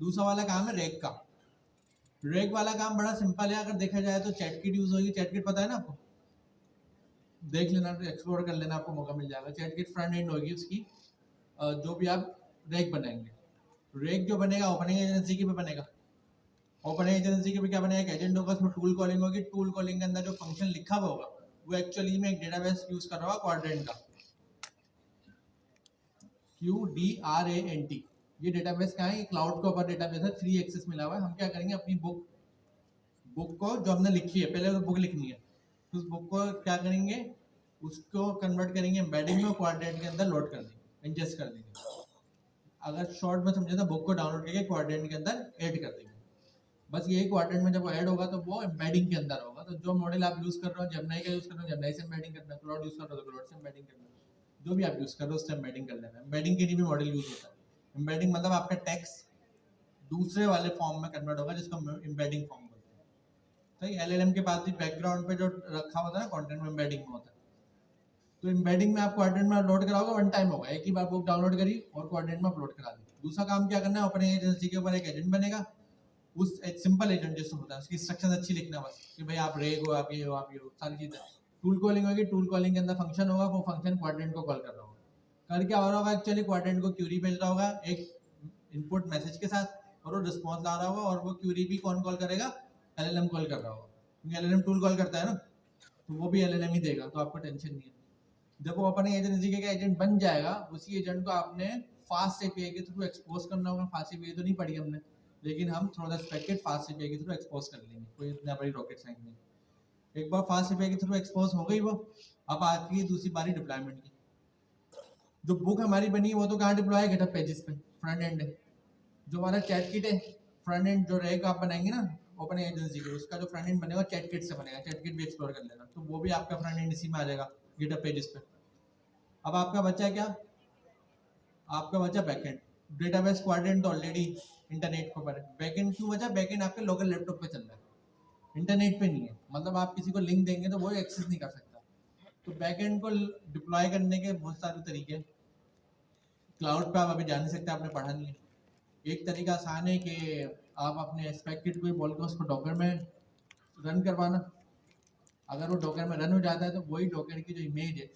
दूसरा वाला काम है रैक का। रैक वाला काम बड़ा सिंपल है, अगर देखा जाए तो चैट किट यूज होगी। चैट किट पता है ना आपको, देख लेना, एक्सप्लोर कर लेना, आपको मौका मिल जाएगा। चैट किट फ्रंट एंड होगी उसकी, जो भी आप रैक बनाएंगे। रैक जो बनेगा ओपनिंग एजेंसी के पे बनेगा। ओपनिंग एजेंसी के पे क्या बनेगा, एक एजेंट होगा, उसमें टूल कॉलिंग होगी। टूल कॉलिंग के अंदर जो फंक्शन लिखा हुआ होगा वो एक्चुअली में एक डेटाबेस यूज कर रहा होगा, क्वाड्रेंट का, QDRANT। ये डेटाबेस का है, ये क्लाउड के ऊपर डेटाबेस है, फ्री एक्सेस मिला हुआ है। हम क्या करेंगे, अपनी बुक को जो हमने लिखी है, पहले तो बुक लिखनी है, उस बुक को क्या करेंगे, उसको कन्वर्ट करेंगे एम्बेडिंग में, क्वाड्रेंट के अंदर लोड कर देंगे, इंजेस्ट कर देंगे। अगर शॉर्ट में समझे तो बुक को डाउनलोड करके क्वाड्रेंट के अंदर ऐड कर देंगे। बस यही क्वाड्रेंट में जब वो ऐड होगा तो वो एम्बेडिंग के अंदर होगा। तो जो मॉडल आप यूज कर रहे हो, जेमिनी का यूज कर रहे हो, जेमिनी से एम्बेडिंग करना है, क्लाउड यूज कर रहे हो तो क्लाउड से एम्बेडिंग करना है, जो भी आप यूज कर रहे हो उससे एम्बेडिंग कर लेना है। एम्बेडिंग के लिए भी मॉडल यूज होता है। एम्बेडिंग मतलब आपका टेक्स्ट दूसरे वाले फॉर्म में कन्वर्ट होगा, जिसको एम्बेडिंग फॉर्म बोलते हैं। तो LLM के पास भी बैकग्राउंड पे जो रखा होता है ना कंटेंट में, एम्बेडिंग में होता है। तो एम्बेडिंग में आप क्वाड्रेंट में लोड कराओगे, वन टाइम होगा, एक ही बार बुक डाउनलोड करी और क्वाड्रेंट में अपलोड करा दी। दूसरा काम क्या करना है, अपने एजेंसी के ऊपर एक एजेंट बनेगा, उस एक सिंपल एजेंट जैसे होता है, उसकी इंस्ट्रक्शन अच्छी लिखना बस, कि भाई आप रेग हो, आप ये हो, आप ये हो, सारी चीजें। टूल कॉलिंग होगी, टूल कॉलिंग के अंदर फंक्शन होगा, वो फंक्शन क्वाड्रेंट को कॉल कर रहा होगा। कर क्या हो रहा होगा, एक्चुअली क्वाड्रेंट को क्यूरी भेज रहा होगा एक इनपुट मैसेज के साथ, और वो रिस्पॉन्स ला रहा होगा, और वो क्यूरी भी कौन कॉल करेगा, LLM कॉल कर रहा होगा, क्योंकि LLM टूल कॉल करता है ना, तो वो भी LLM ही देगा, तो आपको टेंशन नहीं है। जब वो अपने एजेंसी के एजेंट बन जाएगा, उसी एजेंट को आपने फास्ट API के थ्रू एक्सपोज करना होगा। फास्ट API तो नहीं पढ़ी हमने, लेकिन हम थोड़ा एक्सपेक्टेड फास्ट API के थ्रू एक्सपोज कर लेंगे, कोई इतना बड़ी रॉकेट साइंस नहीं। एक बार फास्ट API के थ्रू एक्सपोज हो गई वो, अब आती है दूसरी बारी डिप्लॉयमेंट की। जो बुक हमारी बनी है वो तो कहाँ डिप्लॉय है, GitHub पेजेस पे, फ्रंट एंड है। जो हमारा चैट किट है, फ्रंट एंड जो रैक आप बनाएंगे ना ओपन एजेंसी के, उसका जो फ्रंट एंड बनेगा चैट किट से बनेगा। चैट किट भी एक्सप्लोर कर लेना, तो वो भी आपका फ्रंट एंड इसी में आ जाएगा, GitHub पेजेस पे। अब आपका बच्चा क्या, आपका बच्चा बैकएंड। डेटाबेस क्वाड्रेंट तो ऑलरेडी इंटरनेट के ऊपर है, बैकएंड क्यों बचा, बैकएंड आपके लोकल लैपटॉप पे चल रहा है, इंटरनेट पे नहीं है। मतलब आप किसी को लिंक देंगे तो वो एक्सेस नहीं कर सकता। तो बैकएंड को डिप्लॉय करने के बहुत सारे तरीके हैं। क्लाउड पे आप अभी जा नहीं सकते, आपने पढ़ा नहीं है। एक तरीका आसान है कि आप अपने एक्सपेक्टेड को बोल के उसको डॉकर में रन करवाना। अगर वो डॉकर में रन हो जाता है तो वही डॉकर की जो इमेज है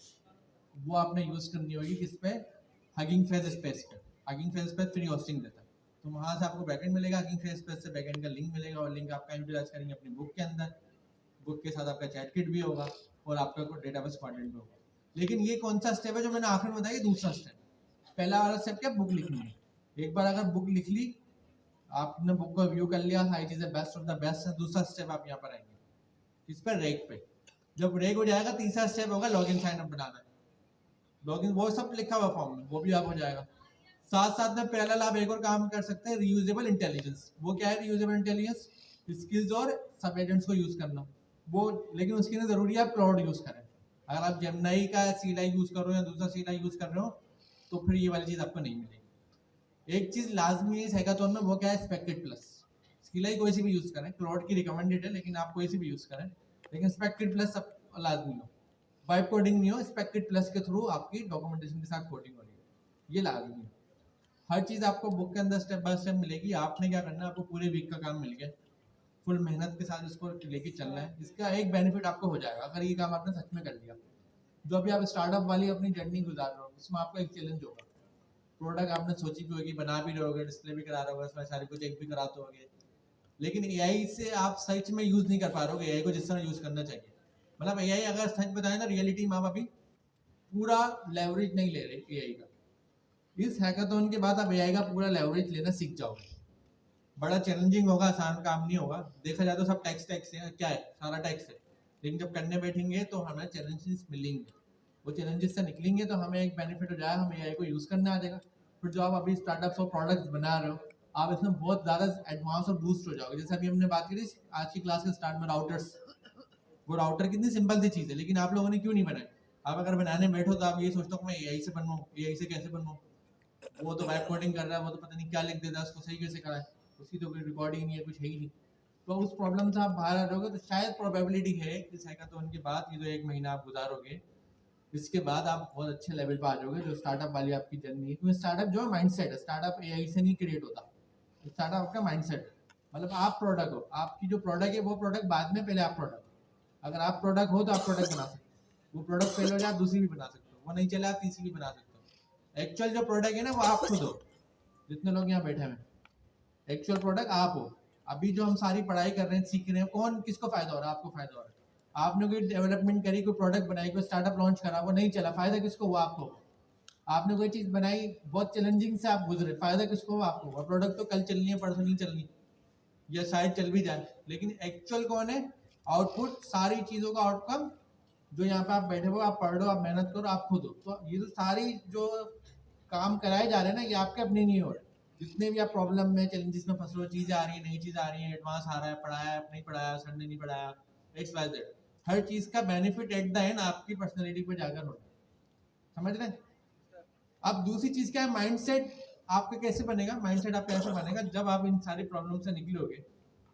वो आपने यूज करनी होगी किस पे, हगिंग फेस स्पेस पे। Hugging face space free hosting देता है, तो वहाँ से आपको बैकएंड मिलेगा, हगिंग फेस स्पेस से बैकएंड का लिंक मिलेगा, और लिंक आपका यूटिलाइज करेंगे अपनी बुक के अंदर। बुक के साथ आपका चैट किट भी होगा और आपका डेटाबेस कंटेंट भी होगा। लेकिन ये कौन सा स्टेप है जो मैंने आखिर में बताया, दूसरा स्टेप। पहला वाला स्टेप क्या, बुक लिखनी है। एक बार अगर बुक लिख ली, आपने बुक को व्यू कर लिया, सारी चीजें बेस्ट ऑफ द बेस्ट है। दूसरा स्टेप आप यहाँ पर आएंगे, किस पर, रैक पे। जब रैक हो जाएगा, तीसरा स्टेप होगा लॉगिन साइन अप बनाना है। लॉगिन वो सब लिखा हुआ फॉर्म में, वो भी आप हो जाएगा। साथ साथ में पैरेलल आप एक और काम कर सकते हैं, रीयूजेबल इंटेलिजेंस। वो क्या है रीयूजेबल इंटेलिजेंस, स्किल्स और सब एजेंट्स को यूज करना वो, लेकिन उसके लिए जरूरी है आप क्लाउड यूज करें। अगर आप जेमिनी का सीलाई यूज कर रहे हो या दूसरा सीलाई यूज कर रहे हो तो फिर ये वाली चीज आपको नहीं मिलेगी। एक चीज लाजमी है इस हैकाथॉन में, वो क्या है, स्पेक्टेड प्लस। सीलाई कोई सी भी यूज करें, क्लाउड की रिकमेंडेड है, लेकिन आप कोई सी भी यूज करें, लेकिन स्पेक्टेड प्लस सब लाजमी हो। वाइब कोडिंग नहीं हो, स्पेक्टेड प्लस के थ्रू आपकी डॉक्यूमेंटेशन के साथ कोडिंग हो रही है, ये लाजमी है। हर चीज आपको बुक के अंदर स्टेप बाय स्टेप मिलेगी। आपने क्या करना है, आपको पूरे वीक का काम मिल गया, फुल मेहनत के साथ इसको लेके चलना है। इसका एक बेनिफिट आपको हो जाएगा अगर ये काम आपने सच में कर लिया। जो अभी आप स्टार्टअप वाली अपनी जर्नी गुजार रहे हो, उसमें आपका एक चैलेंज होगा। प्रोडक्ट आपने सोची भी होगी, बना भी रहोगे, डिस्प्ले भी करा रहे होगे, उसमें सारी कुछ एक भी कराते होगे, लेकिन AI से आप सच में यूज नहीं कर पा रहे हो AI को जिस तरह यूज करना चाहिए। मतलब AI अगर सच बताए ना, रियलिटी में आप अभी पूरा लेवरेज नहीं ले रहे AI का। इस हैकाथॉन के बाद आप AI का पूरा लेवरेज लेना सीख जाओगे। बड़ा चैलेंजिंग होगा, आसान काम नहीं होगा। देखा जाए तो सब टैक्स है, क्या है, सारा टैक्स है, लेकिन जब करने बैठेंगे तो हमें चैलेंजेस मिलेंगे। वो चैलेंजेस से निकलेंगे तो हमें एक बेनिफिट हो जाएगा, हमें AI को यूज करना आ जाएगा। फिर जो आप अभी स्टार्टअप्स और प्रोडक्ट्स बना रहे हो, आप इसमें बहुत ज़्यादा एडवांस और बूस्ट हो जाओगे। जैसे अभी हमने बात करी आज की क्लास के स्टार्ट में, राउटर्स। वो राउटर कितनी सिंपल सी चीज़ है, लेकिन आप लोगों ने क्यों नहीं बनाई। आप अगर बनाने बैठो तो आप ये सोचते हो मैं AI से बनवाऊँ, AI से कैसे बनवाऊँ, वो तो वाइब कोडिंग कर रहा है, वो तो पता नहीं क्या लिख देता है, उसको सही कैसे कराए, उसकी तो कोई रिकॉर्डिंग नहीं है, कुछ है ही नहीं। तो उस प्रॉब्लम से आप बाहर आ जाओगे, तो शायद प्रोबेबिलिटी है इस हैकाथॉन के बाद ये जो 1 महीना आप गुजारोगे इसके बाद आप बहुत अच्छे लेवल पे आ जाओगे। जो स्टार्टअप वाली आपकी जर्नी है, क्योंकि स्टार्टअप जो है माइंडसेट है, स्टार्टअप एआई से नहीं क्रिएट होता, स्टार्टअप आपका माइंडसेट है। मतलब आप प्रोडक्ट हो, आपकी जो प्रोडक्ट है वो प्रोडक्ट बाद में, पहले आप प्रोडक्ट। अगर आप प्रोडक्ट हो तो आप प्रोडक्ट बना सकते हो, वो प्रोडक्ट फेल हो जाए आप दूसरी भी बना सकते हो, वो नहीं चले आप तीसरी भी बना सकते हो। एक्चुअल जो प्रोडक्ट है ना वो आप खुद हो, जितने लोग यहाँ बैठे हैं एक्चुअल प्रोडक्ट आप हो। अभी जो हम सारी पढ़ाई कर रहे हैं, सीख रहे हैं, कौन किसको फायदा हो रहा है? आपको फायदा हो रहा है। आपने कोई डेवलपमेंट करी, कोई प्रोडक्ट बनाई, कोई स्टार्टअप लॉन्च करा, वो नहीं चला, फायदा किसको हुआ? आपको। आपने कोई चीज बनाई, बहुत चैलेंजिंग से आप गुजरे, फायदा किसको हुआ? आपको हुआ। प्रोडक्ट तो कल चलनी है, परसों नहीं चलनी, या शायद चल भी जाए, लेकिन एक्चुअल कौन है? आउटपुट, सारी चीजों का आउटकम जो यहाँ पे आप बैठे हो, आप पढ़ लो, आप मेहनत करो, आप खुद हो। तो ये तो सारी जो काम कराए जा रहे हैं ना, ये आपके अपने नहीं हो रहे। जितने भी आप प्रॉब्लम में, चैलेंजेस में फंस रहे हो, चीजें आ रही है, नई चीज आ रही है, एडवांस आ रहा है, पढ़ाया नहीं पढ़ाया, सर ने नहीं पढ़ाया, एक्स वाई जेड, हर चीज का बेनिफिट एट द एंड आपकी पर्सनैलिटी पे जाकर होता है। समझ रहे हैं? अब दूसरी चीज क्या है? माइंडसेट आपका कैसे बनेगा? माइंडसेट आपका ऐसे बनेगा, जब आप इन सारी प्रॉब्लम से निकलोगे,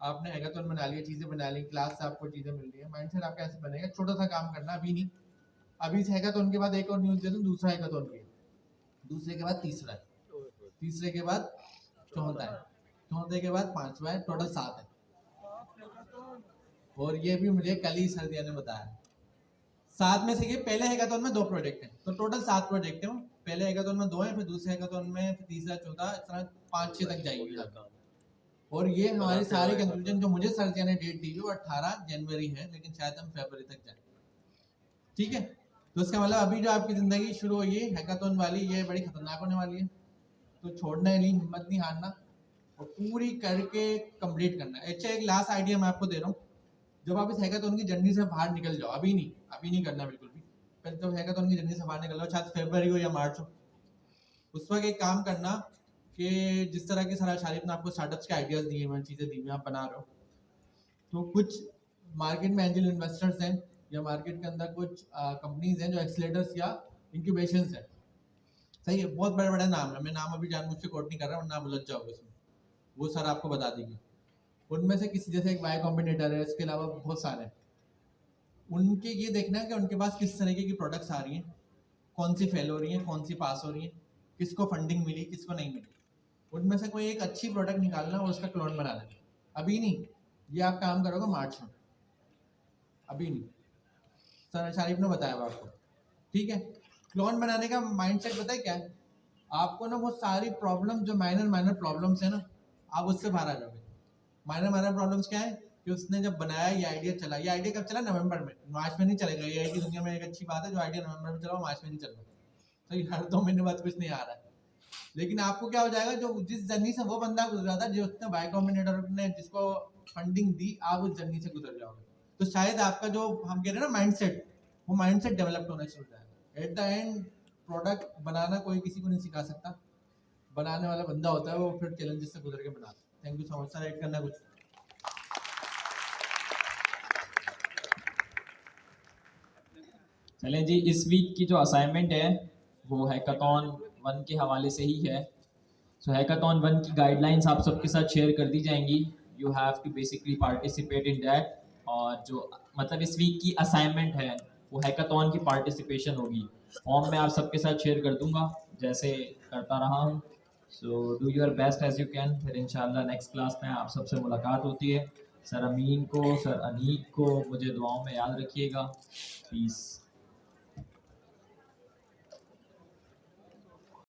आपने हैकाथॉन बना लिया, चीजें बना ली, क्लास से आपको चीजें मिल रही है, माइंडसेट आपका ऐसे बनेगा, छोटा सा काम करना अभी नहीं, अभी से हैकाथॉन के बाद एक और न्यूज दे दूं, दूसरा हैकाथॉन भी है, दूसरे के बाद तीसरा है, तीसरे के बाद चौथा है, चौथे के बाद पांचवा है, टोटल 7 है। और ये भी मुझे कल ही सर्दिया ने बताया। 7 में से ये पहले हैकाथॉन में 2 प्रोजेक्ट हैं, तो टोटल 7 प्रोजेक्ट हैं। पहले हैकाथॉन में 2 हैं, फिर दूसरे हैकाथॉन में, फिर तीसरा, चौथा, इस तरह 5-6 तक जाएगी। और ये हमारी सारी कंक्लूजन जो मुझे सर्दिया ने डेट दी, वो 18 जनवरी है, लेकिन शायद हम फरवरी तक जाए। ठीक है, तो इसका मतलब अभी जो आपकी जिंदगी शुरू हुई है हैकाथॉन वाली, ये बड़ी खतरनाक होने वाली है। तो छोड़ना नहीं, हिम्मत नहीं हारना, और पूरी करके कंप्लीट करना है। अच्छा, एक लास्ट आइडिया मैं आपको दे रहा हूँ, जब आप इस हैकाथॉन की जर्नी से बाहर निकल जाओ, अभी नहीं करना बिल्कुल भी, पर जब हैकाथॉन की जर्नी से बाहर निकल जाओ, शायद फरवरी हो या मार्च हो, उस वक्त एक काम करना कि जिस तरह के सारा शारिफ ने आपको स्टार्टअप्स के आइडियाज दिए हैं, चीज़ें दी हैं, आप बना रहे हो, तो कुछ मार्केट में एंजल इन्वेस्टर्स हैं, या मार्केट के अंदर कुछ कंपनीज हैं जो एक्सीलरेटर्स या इंक्यूबेशंस हैं, सही है, बहुत बड़े बड़े नाम है, मैं नाम अभी जानबूझ से कोट नहीं कर रहा, वरना आप उलझ जाओगे उसमें, वो सर आपको बता देंगे। उनमें से किसी, जैसे एक वाई कॉम्बिनेटर है, इसके अलावा बहुत सारे हैं, उनके ये देखना है कि उनके पास किस तरीके की प्रोडक्ट्स आ रही हैं, कौन सी फेल हो रही हैं, कौन सी पास हो रही हैं, किसको फंडिंग मिली, किसको नहीं मिली, उनमें से कोई एक अच्छी प्रोडक्ट निकालना और उसका क्लोन बना देना। अभी नहीं, ये आप काम करोगे मार्च में, अभी नहीं, सर शारिफ ने बताया हुआ आपको। ठीक है, क्लोन बनाने का माइंडसेट पता है क्या है? आपको ना वो सारी प्रॉब्लम जो माइनर प्रॉब्लम्स है ना, आप उससे बाहर आ जाओगे। माइनर प्रॉब्लम्स क्या है कि उसने जब बनाया ये आइडिया चला, ये आइडिया कब चला? नवंबर में, मार्च में नहीं चलेगा। ये आई की दुनिया में एक अच्छी बात है, जो आइडिया नवंबर में चला, मार्च में नहीं चल रहा, तो ये हर 2 महीने बाद कुछ नहीं आ रहा है। लेकिन आपको क्या हो जाएगा, जो जिस जर्नी से वो बंदा गुजरा था, जो उसने वाई कॉम्बिनेटर ने जिसको फंडिंग दी, आप उस जर्नी से गुजर जाओगे, तो शायद आपका जो हम कह रहे हैं ना माइंडसेट, वो माइंडसेट डेवलप होना शुरू हो जाएगा। एट द एंड प्रोडक्ट बनाना कोई किसी को नहीं सिखा सकता, बनाने वाला बंदा होता है, वो फिर चैलेंजेस से गुजर के बनाता है। Thank you so much sir, add करना कुछ? चलें जी, इस वीक की जो असाइनमेंट है वो हैकाथॉन 1 के हवाले से ही है। सो हैकाथॉन 1 की गाइडलाइंस आप सबके साथ शेयर कर दी जाएंगी, you have to basically participate in that. और जो मतलब इस वीक की असाइनमेंट है वो हैकाथॉन की पार्टिसिपेशन होगी। फॉर्म मैं आप सबके साथ शेयर कर दूंगा जैसे करता रहा हूँ। So do your best as you can, फिर इंशाल्लाह नेक्स्ट क्लास में आप सबसे मुलाकात होती है। सर अमीन को, सर अनीक को मुझे दुआओं में याद रखिएगा। पीस।